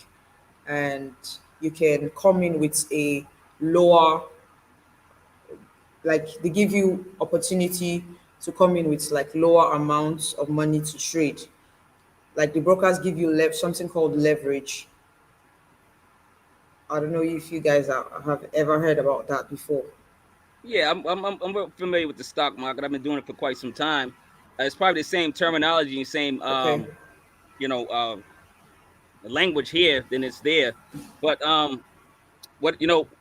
and you can come in with a lower, like they give you opportunity to come in with like lower amounts of money to trade. Like the brokers give you something called leverage. I don't know if you guys have ever heard about that before. Yeah, I'm real familiar with the stock market. I've been doing it for quite some time. It's probably the same terminology and same Okay. you know language here than it's there. But what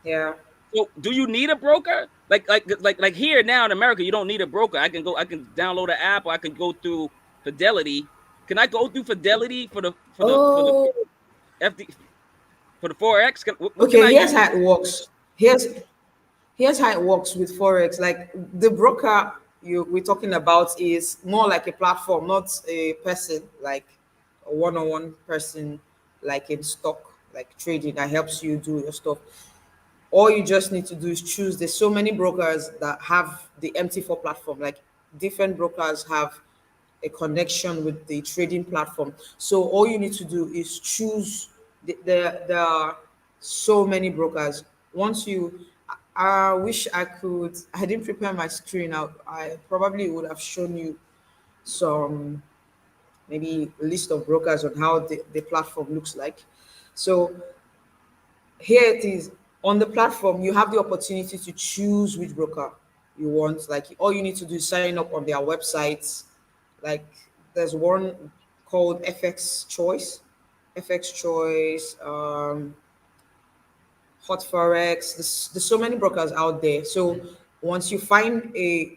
Yeah. so do you need a broker? Like here now in America, you don't need a broker. I can download an app, or I can go through Fidelity. Can I go through Fidelity for the Oh, FD for the forex? What can okay. I Here's use? how it works. Here's how it works with forex. Like the broker we're talking about is more like a platform, not a person, like a one-on-one person, like in stock, like trading that helps you do your stuff. All you just need to do is choose. There's so many brokers that have the MT4 platform. Like different brokers have a connection with the trading platform. So all you need to do is choose. There are so many brokers. Once you, I wish I could. I didn't prepare my screen out. I probably would have shown you some, maybe list of brokers on how the platform looks like. So here it is. On the platform, you have the opportunity to choose which broker you want. Like all you need to do is sign up on their websites. Like there's one called FX Choice, Hot Forex. There's so many brokers out there. So once you find a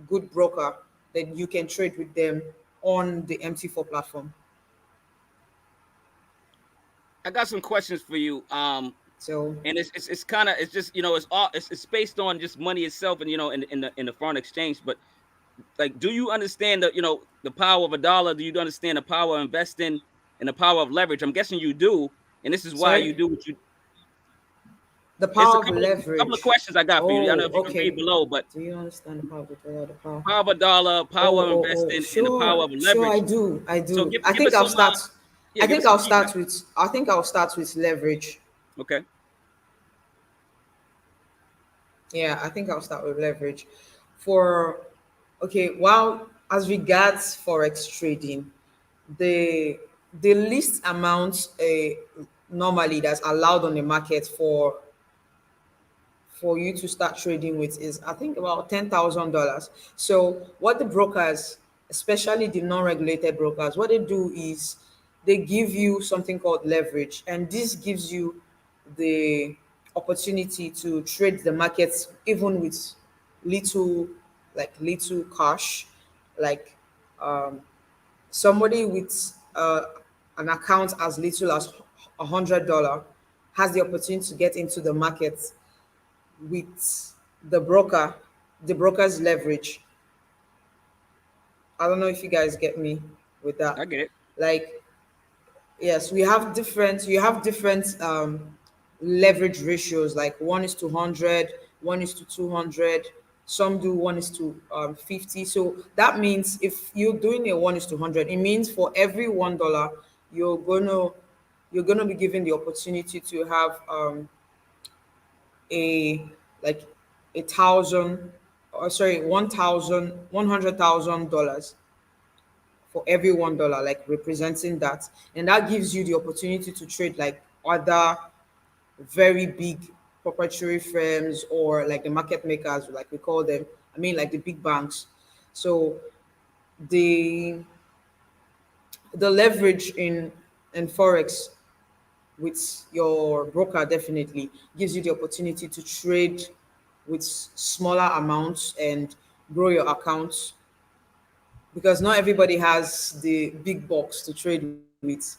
good broker, then you can trade with them on the MT4 platform. I got some questions for you. So And it's kind of it's just it's based on just money itself, and in the foreign exchange. But like, do you understand the power of a dollar? Do you understand the power of investing and the power of leverage? I'm guessing you do, and this is why you sorry, do what you. the It's power of a couple of leverage. questions I got for you. I don't know Oh, if you can read okay. below, but Do you understand the power of the dollar? The power. power of a dollar, power of Oh, investing, and the power sure, of sure. I leverage. do, I So do. give us some yeah, I give think us some I'll key. start with. I think I'll start with leverage. Okay. Yeah, I think I'll start with leverage. For okay, well, as regards forex trading, the the least amount normally that's allowed on the market for you to start trading with is, I think, about $10,000. So what the brokers, especially the non-regulated brokers, what they do is they give you something called leverage, and this gives you the opportunity to trade the markets even with little, like little cash, like um, somebody with an account as little as $100 has the opportunity to get into the market with the broker the broker's leverage. I don't know if you guys get me with that. I get it. Like, yes, we have different. You have different leverage ratios, like 1:100, 1:200. Some do 1:50. So that means if you're doing a 1:100, it means for every $1, you're gonna you're gonna be given the opportunity to have a like a thousand, or sorry, 100,000 dollars for every $1, like representing that, and that gives you the opportunity to trade like other very big proprietary firms, or like the market makers, like we call them. I mean, like the big banks. So the the leverage in forex with your broker definitely gives you the opportunity to trade with smaller amounts and grow your accounts, because not everybody has the big box to trade with.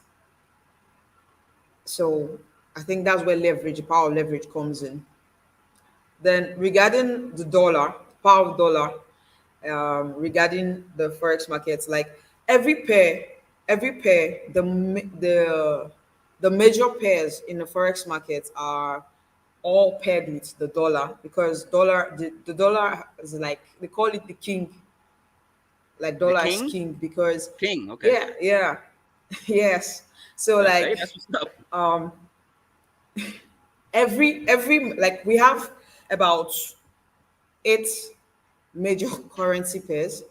So I think that's where leverage, the power of leverage comes in. Then regarding the dollar, power of dollar, regarding the forex markets, like every pair, the major pairs in the forex market are all paired with the dollar, because the dollar is like, they call it the king, like The dollar is king? king because King, okay. yeah, yes. So Hey, like that's what's up. um every like we have about eight major currency pairs,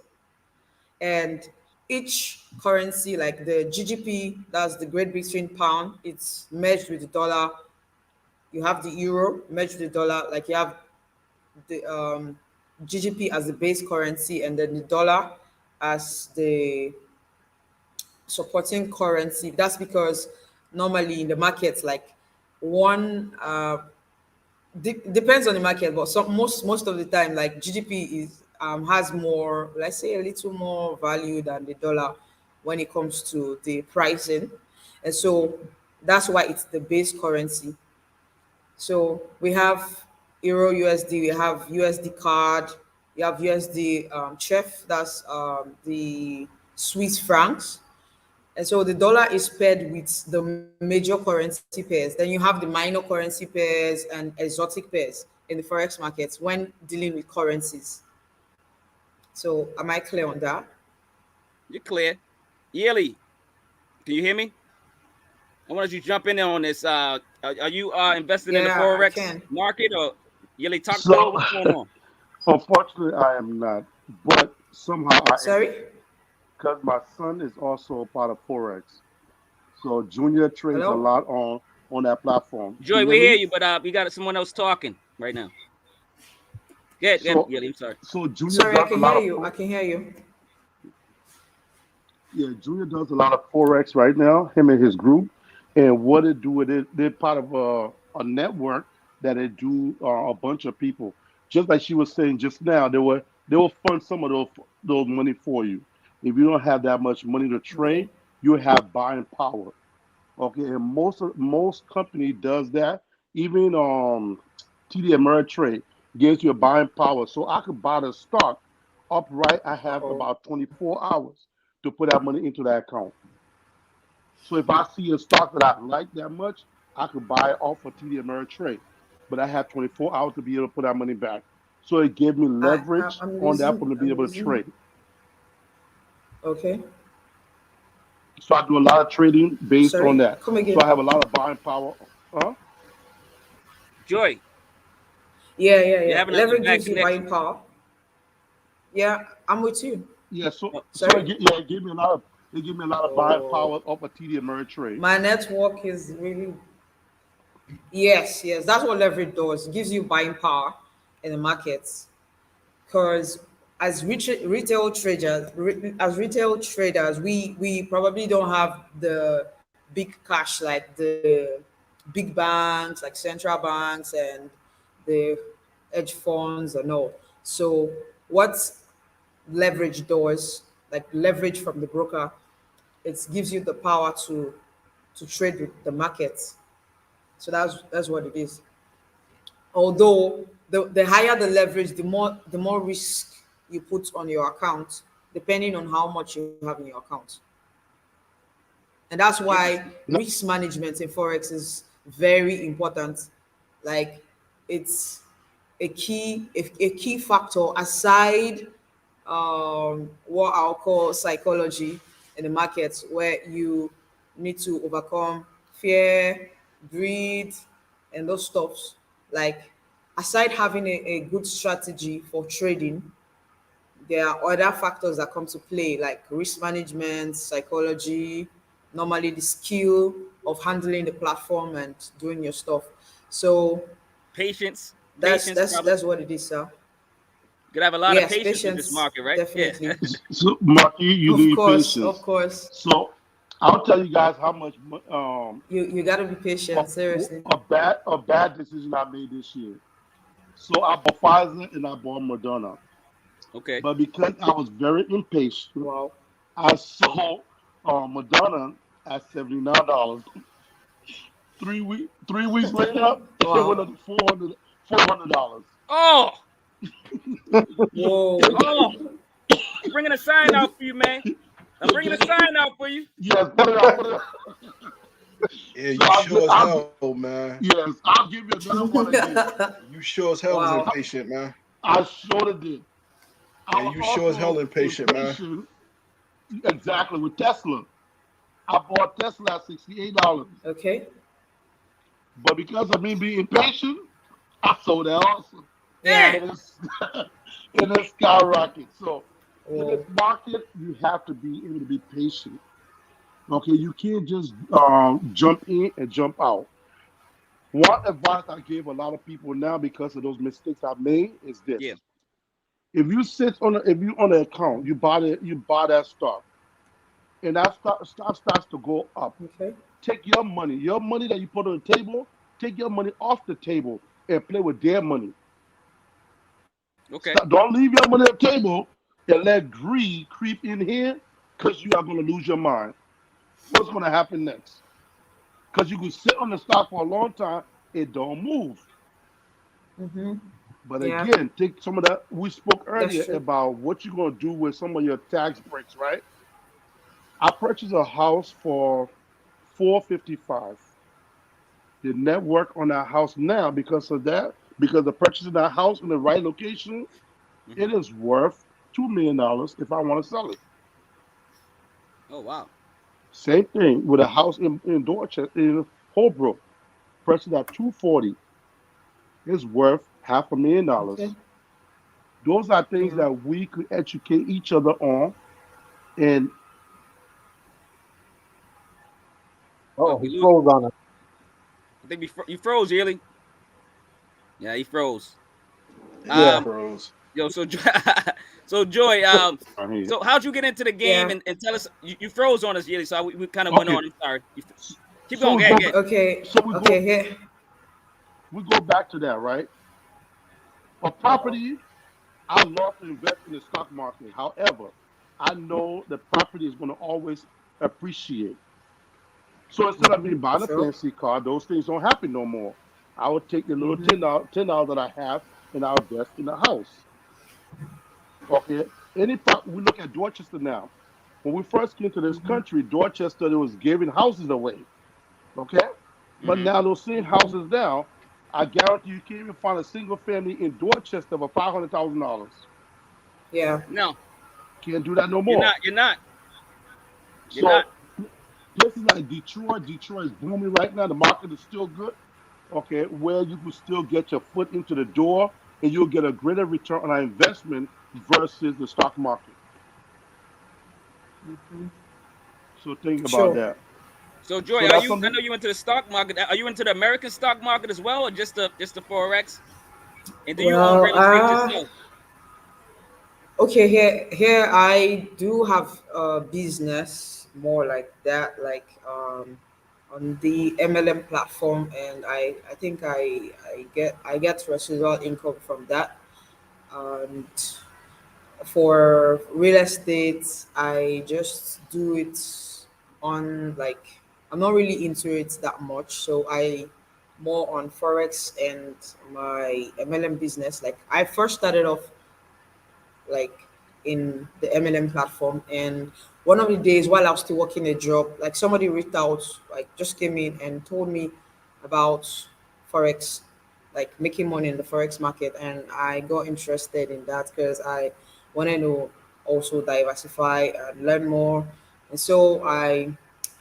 and each currency, like the GGP, that's the Great Britain pound, it's merged with the dollar. You have the euro merged with the dollar, like you have the GGP as the base currency, and then the dollar as the supporting currency. That's because normally in the markets, like one depends on the market, but most of the time, like GDP is has more, let's say, a little more value than the dollar when it comes to the pricing, and so that's why it's the base currency. So we have Euro USD, we have USD card, you have USD chef, that's the Swiss francs, and so the dollar is paired with the major currency pairs. Then you have the minor currency pairs and exotic pairs in the forex markets when dealing with currencies. So am I clear on that? You're clear. Yearly, can you hear me? I wanted you to jump in there on this. Are you invested in the Yeah, I forex can. market, or Yearly, talk to me? So, What's going on? unfortunately, I am not, but somehow I am Sorry? because my son is also a part of forex. So Junior trades a Hello? lot on that platform. Can Joy, you we hear hear me? you, but we got someone else talking right now. Go ahead, So Yearly. I'm sorry. so Junior Sorry, I does a can lot hear of you. I can hear you. yeah, Junior does a lot of forex right now. Him and his group, and what they do with it, they're part of a network that they do a bunch of people. Just like she was saying just now, they will fund some of those money for you. If you don't have that much money to Okay. trade, you have buying power. Okay, and most company does that. Even TD Ameritrade gives you a buying power. So I could buy the stock upright. I have Oh, about 24 hours to put that money into that account. So if I see a stock that I like that much, I could buy it off of TD Ameritrade. But I have 24 hours to be able to put that money back. So it gave me leverage I'm on that losing. for me to be I'm able to losing. trade. Okay. So I do a lot of trading based on Sorry. that. Come So I again. have a lot of buying power. Huh? Joy, Yeah, yeah, you're yeah. having a Leverage bad gives you connection. buying power. Yeah, I'm with you. Yeah, so Oh, so Sorry. it gave me a lot of buying Oh, power off of TD Ameritrade. my network is really. Yes, yes. That's what leverage does. It gives you buying power in the markets. Because as retail traders, we probably don't have the big cash like the big banks, like central banks and the hedge funds and all. So what leverage does, like leverage from the broker, it gives you the power to trade with the market. So that's what it is. Although the higher the leverage, the more risk you put on your account, depending on how much you have in your account. And that's why Interesting. No, risk management in forex is very important. Like, it's a key factor aside what I'll call psychology in the markets, where you need to overcome fear, greed, and those stuffs. Like, aside having a good strategy for trading, there are other factors that come to play, like risk management, psychology, normally the skill of handling the platform and doing your stuff. So Patience, that's patience, that's probably. that's what it is, sir. You could have a lot of Yes, patience with this patience, market, right? Yeah. definitely. So, Mark, you Of need course, of patience. course. So, I'll tell you guys how much You got to be a, patient, seriously. a bad decision I made this year. So I bought Pfizer and I bought Moderna. Okay. But because I was very impatient, Wow. I sold Moderna at $79. 3 weeks later, it went Wow. up to $400. Oh, Whoa. oh, I'm bringing a sign out for you, man. I'm bringing a Okay. sign out for you. Yes, put it out, put it out. Yeah, So you sure as hell, man. yes, I'll give you another one again. You sure as hell was Wow. impatient, man. I sure did. I Yeah, was you sure as hell also impatient, man. impatient exactly with Tesla. I bought Tesla at $68. Okay. But because of me being impatient, I sold that also. Yeah. Damn. And it's and it's skyrocketed. So in this Whoa. market, you have to be able to be patient. Okay, you can't just jump in and jump out. One advice I give a lot of people now because of those mistakes I made is Yeah. this: if you on an account, you buy that stock, and that stock starts to go up. Okay. Take your money that you put on the table, take your money off the table and play with their money. Okay. Don't leave your money on the table and let greed creep in here because you are going to lose your mind. What's going to happen next? Because you can sit on the stock for a long time, it don't move. Mm-hmm. But Yeah, again, take some of that. We spoke that's earlier true. about what you're going to do with some of your tax breaks, right? I purchased a house for 455. The net worth on that house now, because of that, because of purchasing that house in the right location, Hmm. it is worth $2 million if I want to sell it. Oh wow. Same thing with a house in Dorchester, in Holbrook, purchased at 240 is worth $500,000. Okay. Those are things Yeah. that we could educate each other on. And Oh, oh, we he lose. froze on us. I think you froze, Yearly. Yeah, he froze. Yeah, he Yeah. Um, froze. yo, so so Joy, I hear you. so how'd you get into the game Yeah. and tell us? You froze on us, Yearly. So we kind of went Okay, on. I'm sorry. Keep so going. we Go ahead, go go back. ahead. Okay. So we Okay. go Here. we go back to that, right? A property, I love to invest in the stock market. However, I know the property is going to always appreciate. So instead of me Mm-hmm. buying a Sure. fancy car, those things don't happen no more. I would take the little Mm-hmm. $10 that I have and I'll invest in a house. Okay. We look at Dorchester now. When we first came to this Mm-hmm. country, Dorchester was giving houses away. Okay. But Mm-hmm. now those same Mm-hmm. houses now, I guarantee you can't even find a single family in Dorchester for $500,000. Yeah. No, Can't do that no you're more. not. You're not. You're not. So places like Detroit is booming right now. The market is still good. Okay, where you can still get your foot into the door and you'll get a greater return on our investment versus the stock market. Mm-hmm. So think about Sure. that. So Joy, So are that's you? I something. know you into the stock market. Are you into the American stock market as well, or just the forex? And do you own Well, real estate yourself? okay. Here I do have a business more like that, like on the MLM platform, and I think I get residual income from that. And for real estate, I just do it on, like, I'm not really into it that much, so I more on forex and my MLM business. Like I first started off like in the MLM platform, and one of the days while I was still working a job, like somebody reached out, like just came in and told me about forex, like making money in the forex market, and I got interested in that because I wanted to also diversify and learn more, and so I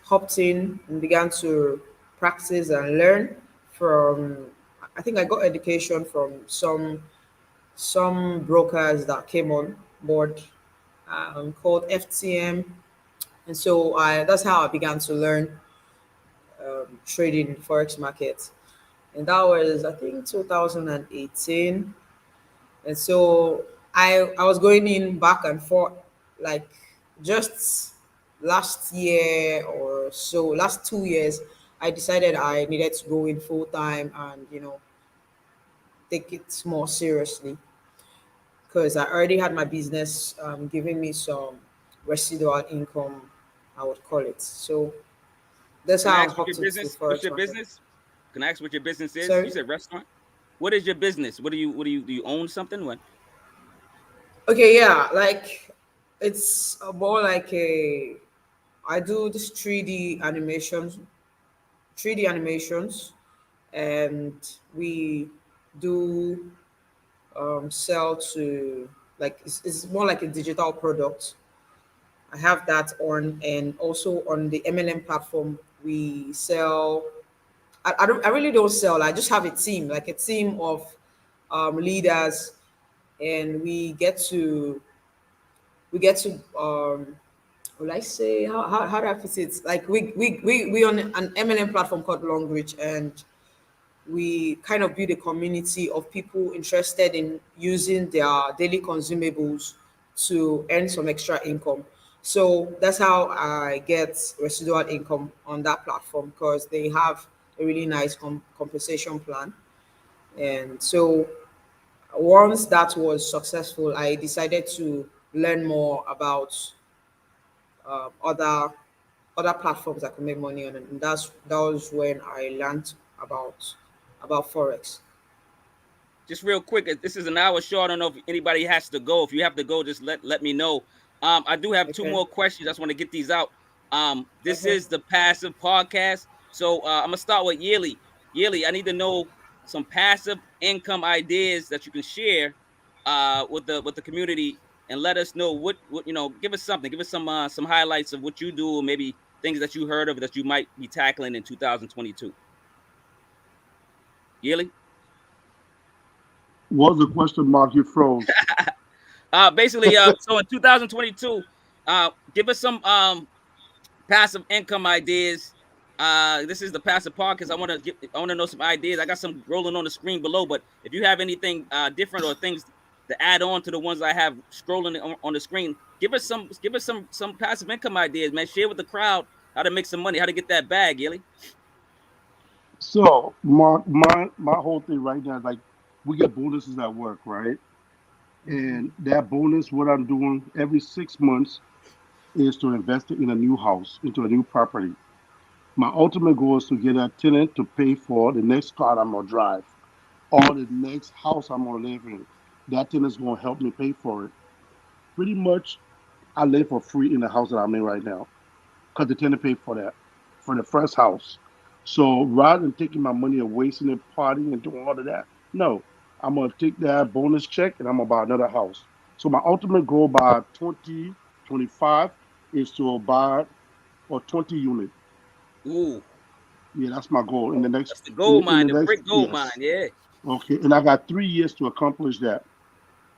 hopped in and began to practice and learn from. I think I got education from some brokers that came on board called FTM, and so that's how I began to learn trading in forex market, and that was I think 2018, and so I was going in back and forth like just last year or so, last 2 years. I decided I needed to go in full time and take it more seriously because I already had my business giving me some residual income, I would call it. So that's Can I how I ask what your hopped into business? What's forex your market. business? Can I ask what your business is? You Sorry. said restaurant. What is your business? What do you do? You own something? What? Okay, yeah, like it's more like a. I do this 3D animations, and we do sell to like it's more like a digital product. I have that on, and also on the MLM platform, we sell. I really don't sell. I just have a team, like a team of leaders, and we get to will I say how do I put it? Like we on an MLM platform called Longreach, and we kind of build a community of people interested in using their daily consumables to earn some extra income. So that's how I get residual income on that platform because they have a really nice compensation plan. And so once that was successful, I decided to learn more about other platforms I could make money on, and that was when I learned about forex. Just real quick, this is an hour show. I don't know if anybody has to go. If you have to go, just let me know. I do have two Okay. more questions. I just want to get these out. This Okay. is the passive podcast. So I'm gonna start with Yearly. Yearly, I need to know some passive income ideas that you can share with the community and let us know what give us something. Give us some highlights of what you do, or maybe things that you heard of that you might be tackling in 2022. Yearly? What was the question mark you froze? Basically, so in 2022, give us some passive income ideas. This is the passive podcast. I want to know some ideas. I got some rolling on the screen below, but if you have anything different or things to add on to the ones I have scrolling on the screen, give us some passive income ideas, man. Share with the crowd how to make some money, how to get that bag, Gilly. So my whole thing right now is like we get bonuses at work, right? And that bonus, what I'm doing every 6 months is to invest it in a new house, into a new property. My ultimate goal is to get a tenant to pay for the next car I'm gonna drive or the next house I'm gonna live in. That tenant's gonna help me pay for it. Pretty much, I live for free in the house that I'm in right now because the tenant paid for that for the first house. So rather than taking my money and wasting it, partying and doing all of that, no, I'm gonna take that bonus check and I'm gonna buy another house. So my ultimate goal by 2025 is to buy a 20 unit. Ooh, Yeah, that's my goal in the next that's the gold in mine, the the next brick gold mine. yes. Yeah. Okay, and I got 3 years to accomplish that.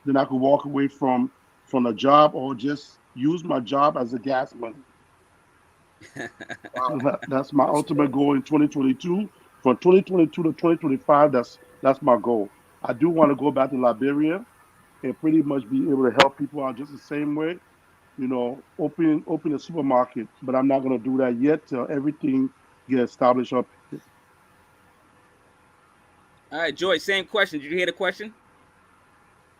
Then I could walk away from a job or just use my job as a gas money. So Wow, that's my that's ultimate great. goal in 2022. From 2022 to 2025, that's my goal. I do want to go back to Liberia and pretty much be able to help people out just the same way. Open a supermarket, but I'm not going to do that yet till everything gets established up here. All right, Joy, same question. Did you hear the question?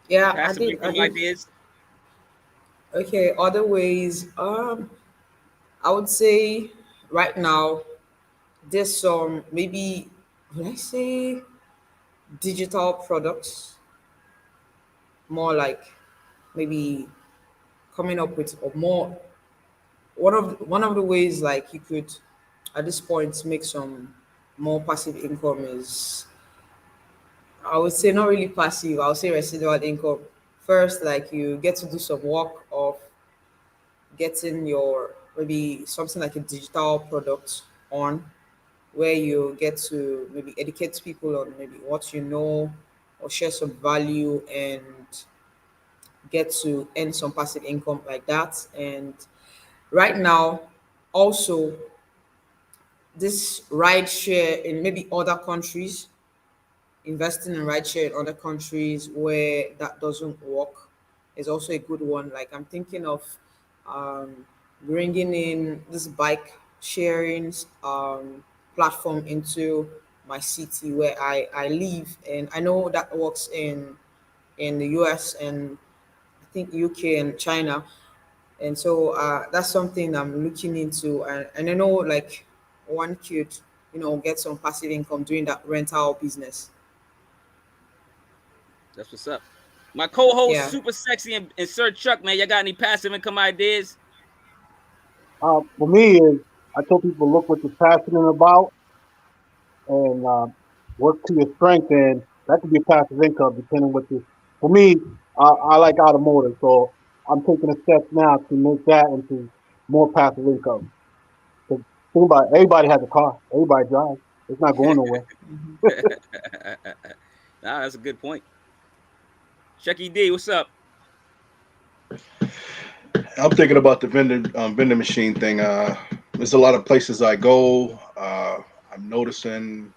Yeah, I Passive did. I income did. ideas. Okay, other ways. I would say right now there's some maybe. would I say digital products, more like maybe coming up with a more one of the ways like you could at this point make some more passive income is, I would say not really passive, I would say residual income. First, like you get to do some work of getting your maybe something like a digital product on, where you get to maybe educate people on maybe what you know or share some value and get to earn some passive income like that. And right now, also this ride share in maybe other countries, investing in ride share in other countries where that doesn't work is also a good one. Like I'm thinking of um, bringing in this bike sharing platform into my city where I live, and I know that works in the US and I think UK and China. And so that's something I'm looking into, and I know like one could get some passive income doing that rental business. That's what's up. My co-host, Yeah. super sexy and Sir Chuck, man. Y'all got any passive income ideas? For me, is I tell people look what you're passionate about and work to your strength, and that could be passive income depending what you. For me, I like automotive, so I'm taking a step now to make that into more passive income. 'Cause think about it, everybody has a car, everybody drives. It's not going nowhere. Nah, that's a good point. Chucky D, what's up? I'm thinking about the vending machine thing. There's a lot of places I go. I'm noticing,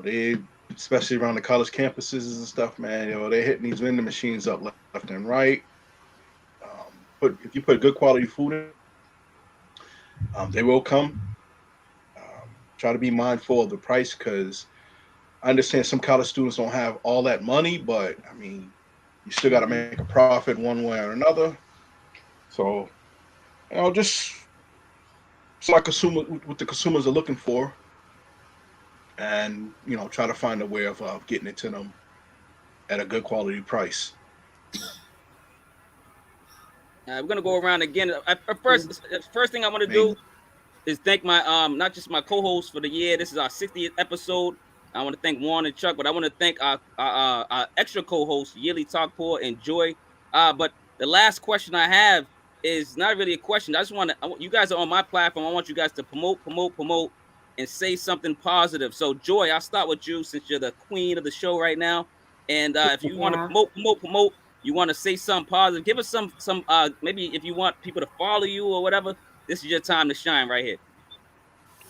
they, especially around the college campuses and stuff, man. They're hitting these vending machines up left and right. If you put good quality food in them, they will come. Try to be mindful of the price because I understand some college students don't have all that money, but I mean, you still got to make a profit one way or another. So, just so I consume what the consumers are looking for, and try to find a way of getting it to them at a good quality price. We're gonna go around again. Yeah. First thing I want to Maybe. do is thank my not just my co-host for the year. This is our 60th episode. I want to thank Juan and Chuck, but I want to thank our extra co-hosts, Yearly Talkpour and Joy. But the last question I have is not really a question. I just want to. You guys are on my platform. I want you guys to promote, and say something positive. So, Joy, I'll start with you since you're the queen of the show right now. And if you want to Yeah. promote, you want to say something positive, give us some maybe if you want people to follow you or whatever, this is your time to shine right here.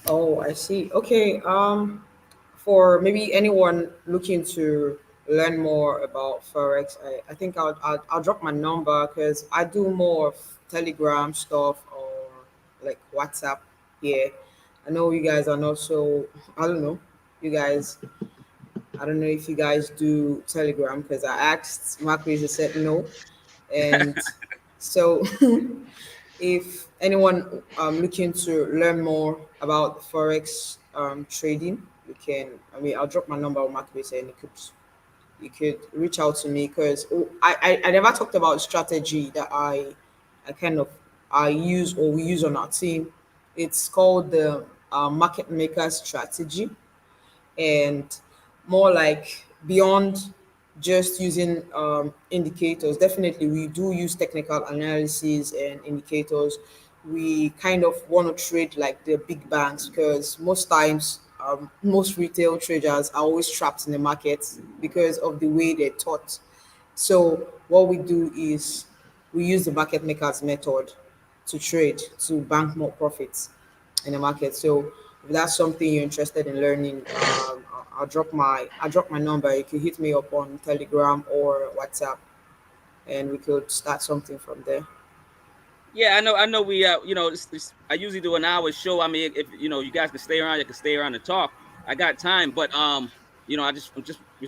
Oh, I see. Okay. For maybe anyone looking to learn more about forex, I think I'll drop my number because I do more of Telegram stuff or like WhatsApp here. I know you guys are not so. I don't know. You guys. I don't know if you guys do Telegram because I asked Marcus, he said no, and so if anyone looking to learn more about forex trading, you can. I mean, I'll drop my number on Marketplace and you could reach out to me because I never talked about strategy that I kind of I use or we use on our team. It's called the market maker strategy, and more like beyond just using indicators. Definitely, we do use technical analysis and indicators. We kind of want to trade like the big banks because most times, most retail traders are always trapped in the market because of the way they're taught. So what we do is we use the market makers method to trade to bank more profits in the market. So if that's something you're interested in learning, I'll drop my number. You can hit me up on Telegram or WhatsApp, and we could start something from there. Yeah, I know. We, I usually do an hour show. I mean, if you guys can stay around, you can stay around and talk. I got time, but I'm just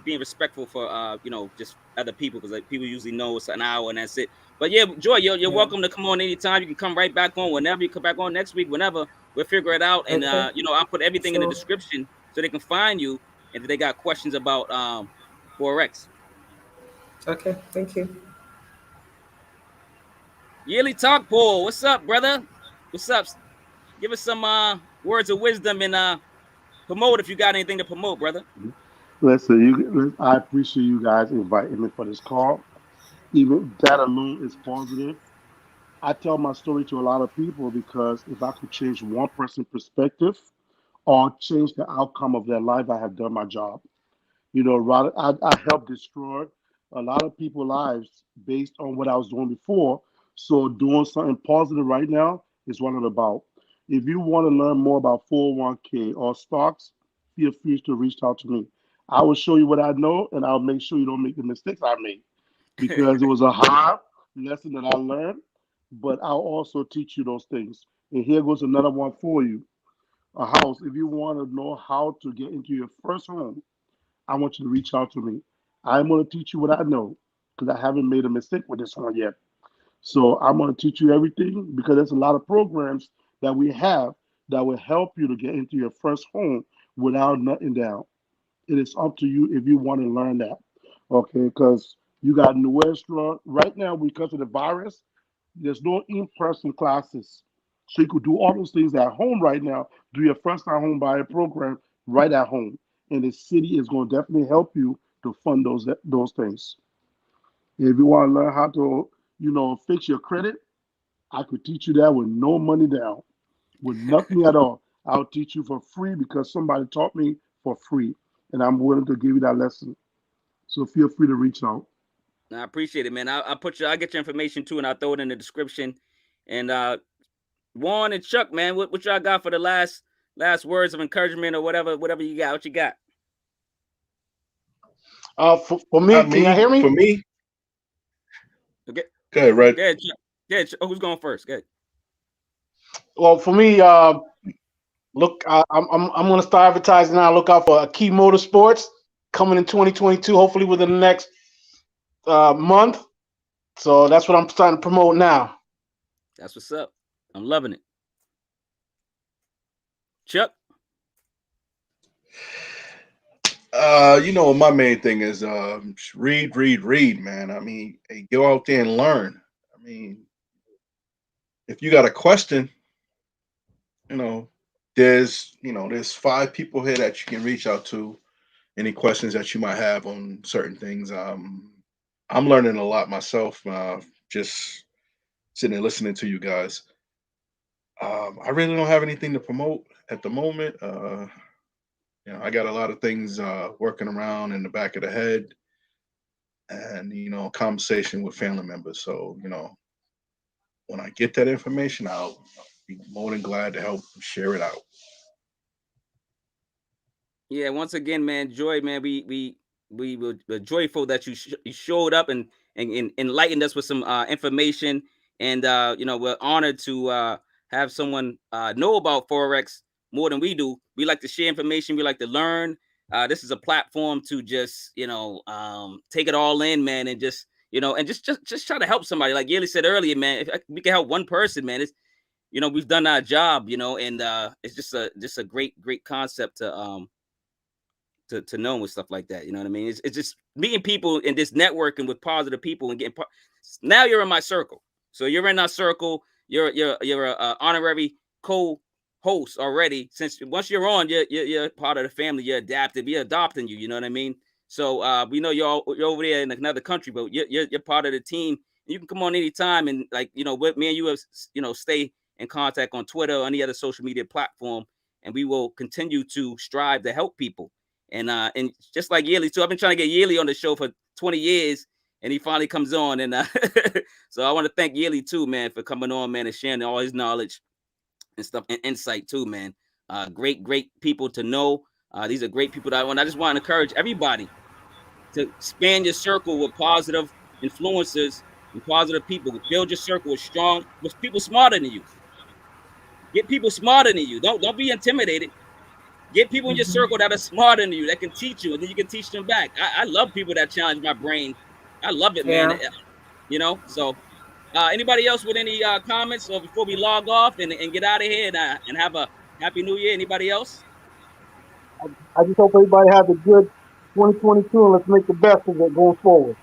being respectful for just other people because like people usually know it's an hour and that's it. But yeah, Joy, you're Yeah. welcome to come on anytime. You can come right back on whenever you come back on next week, whenever. We'll figure it out, and Okay. I'll put everything in the So, description so they can find you, and if they got questions about forex. okay. Thank you. Yearly talk, Paul. What's up, brother? What's up? Give us some words of wisdom and promote if you got anything to promote, brother. Listen, I appreciate you guys inviting me for this call. Even that alone is positive. I tell my story to a lot of people because if I could change one person's perspective or change the outcome of their life, I have done my job. Rather, I helped destroy a lot of people's lives based on what I was doing before. So doing something positive right now is what I'm about. If you want to learn more about 401k or stocks, feel free to reach out to me. I will show you what I know, and I'll make sure you don't make the mistakes I made because it was a hard lesson that I learned. But I'll also teach you those things. And here goes another one for you. A house. If you want to know how to get into your first home, I want you to reach out to me. I'm going to teach you what I know because I haven't made a mistake with this one yet. So I'm going to teach you everything because there's a lot of programs that we have that will help you to get into your first home without nothing down. It is up to you if you want to learn that. Okay, because you got new restaurant right now because of the virus. There's no in-person classes, so you could do all those things at home right now. Do your first-time home buyer program right at home, and the city is going to definitely help you to fund those things. If you want to learn how to, fix your credit, I could teach you that with no money down, with nothing at all. I'll teach you for free because somebody taught me for free, and I'm willing to give you that lesson. So feel free to reach out. I appreciate it, man. I'll get your information too, and I'll throw it in the description. And Juan and Chuck, man, what y'all got for the last words of encouragement or whatever you got? What you got? For me, can you hear For me? me, Okay, go ahead, Red. go ahead, Chuck. Yeah, who's going first? Go ahead. Well, for me, look, I'm going to start advertising now. Look out for Key Motorsports coming in 2022, hopefully within the next month. So that's what I'm starting to promote now. That's what's up. I'm loving it. Chuck. My main thing is read, man. I mean, hey, go out there and learn. I mean, if you got a question, you know, there's 5 people here that you can reach out to. Any questions that you might have on certain things. I'm learning a lot myself. Just sitting and listening to you guys. I really don't have anything to promote at the moment. I got a lot of things working around in the back of the head, and conversation with family members. So when I get that information, I'll be more than glad to help share it out. Yeah, once again, man, Joy, man, we were joyful that you showed up and enlightened us with some information, and we're honored to have someone know about forex more than we do. We like to share information. We like to learn. This is a platform to just take it all in, man, and just try to help somebody. Like Yeli said earlier, man, if we can help one person, man, it's we've done our job, and it's just a great concept to know and stuff like that. You know what I mean? It's just meeting people and just networking with positive people and getting. Now you're in my circle, so you're in our circle. You're a honorary co-host already. Since once you're on, you're part of the family. You're adaptive. You're adopting you. You know what I mean? So we know you're over there in another country, but you're part of the team. You can come on anytime, and with me and you have stay in contact on Twitter or any other social media platform, and we will continue to strive to help people. And just like Yearly too, I've been trying to get Yearly on the show for 20 years, and he finally comes on. And so I want to thank Yearly too, man, for coming on, man, and sharing all his knowledge and stuff and insight too, man. Great people to know. These are great people that I just want to encourage everybody to expand your circle with positive influencers and positive people. Build your circle with people smarter than you. Get people smarter than you. Don't be intimidated. Get people in your circle that are smarter than you, that can teach you, and then you can teach them back. I love people that challenge my brain. I love it, man. Yeah. So Anybody else with any comments or before we log off and get out of here and have a happy new year? Anybody else? I just hope everybody has a good 2022 and let's make the best of it going forward.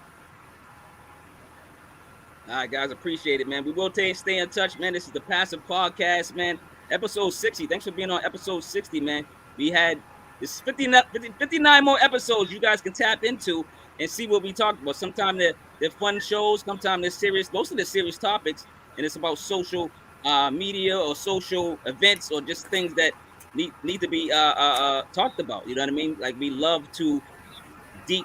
All right, guys, appreciate it, man. We will stay in touch, man. This is the Passive Podcast, man. Episode 60. Thanks for being on episode 60, man. We had this 59 more episodes you guys can tap into and see what we talked about. Sometimes they're fun shows, sometimes they're serious. Most of the serious topics, and it's about social media or social events or just things that need to be talked about. You know what I mean? Like we love to deep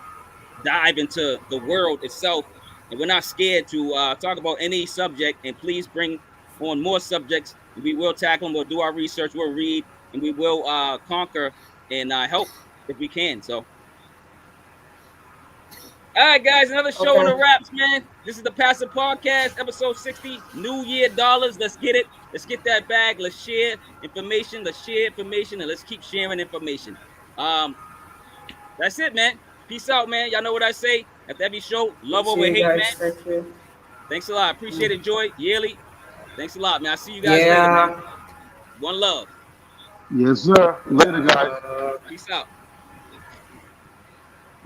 dive into the world itself, and we're not scared to talk about any subject. And please bring on more subjects, and we will tackle them. We'll do our research, we'll read, and we will conquer and help if we can. So, all right, guys, another show on the Okay. wraps, man. This is the Passive Podcast, episode 60. New Year dollars. Let's get it. Let's get that bag. Let's share information. Let's share information, and let's keep sharing information. That's it, man. Peace out, man. Y'all know what I say after every show. You Love over too, hate, guys. man. Thank you. Thanks a lot. Appreciate it, Joy. Yearly. Thanks a lot, man. I'll see you guys later, man. Yeah. One love. Yes, sir. Later, guys. Peace out.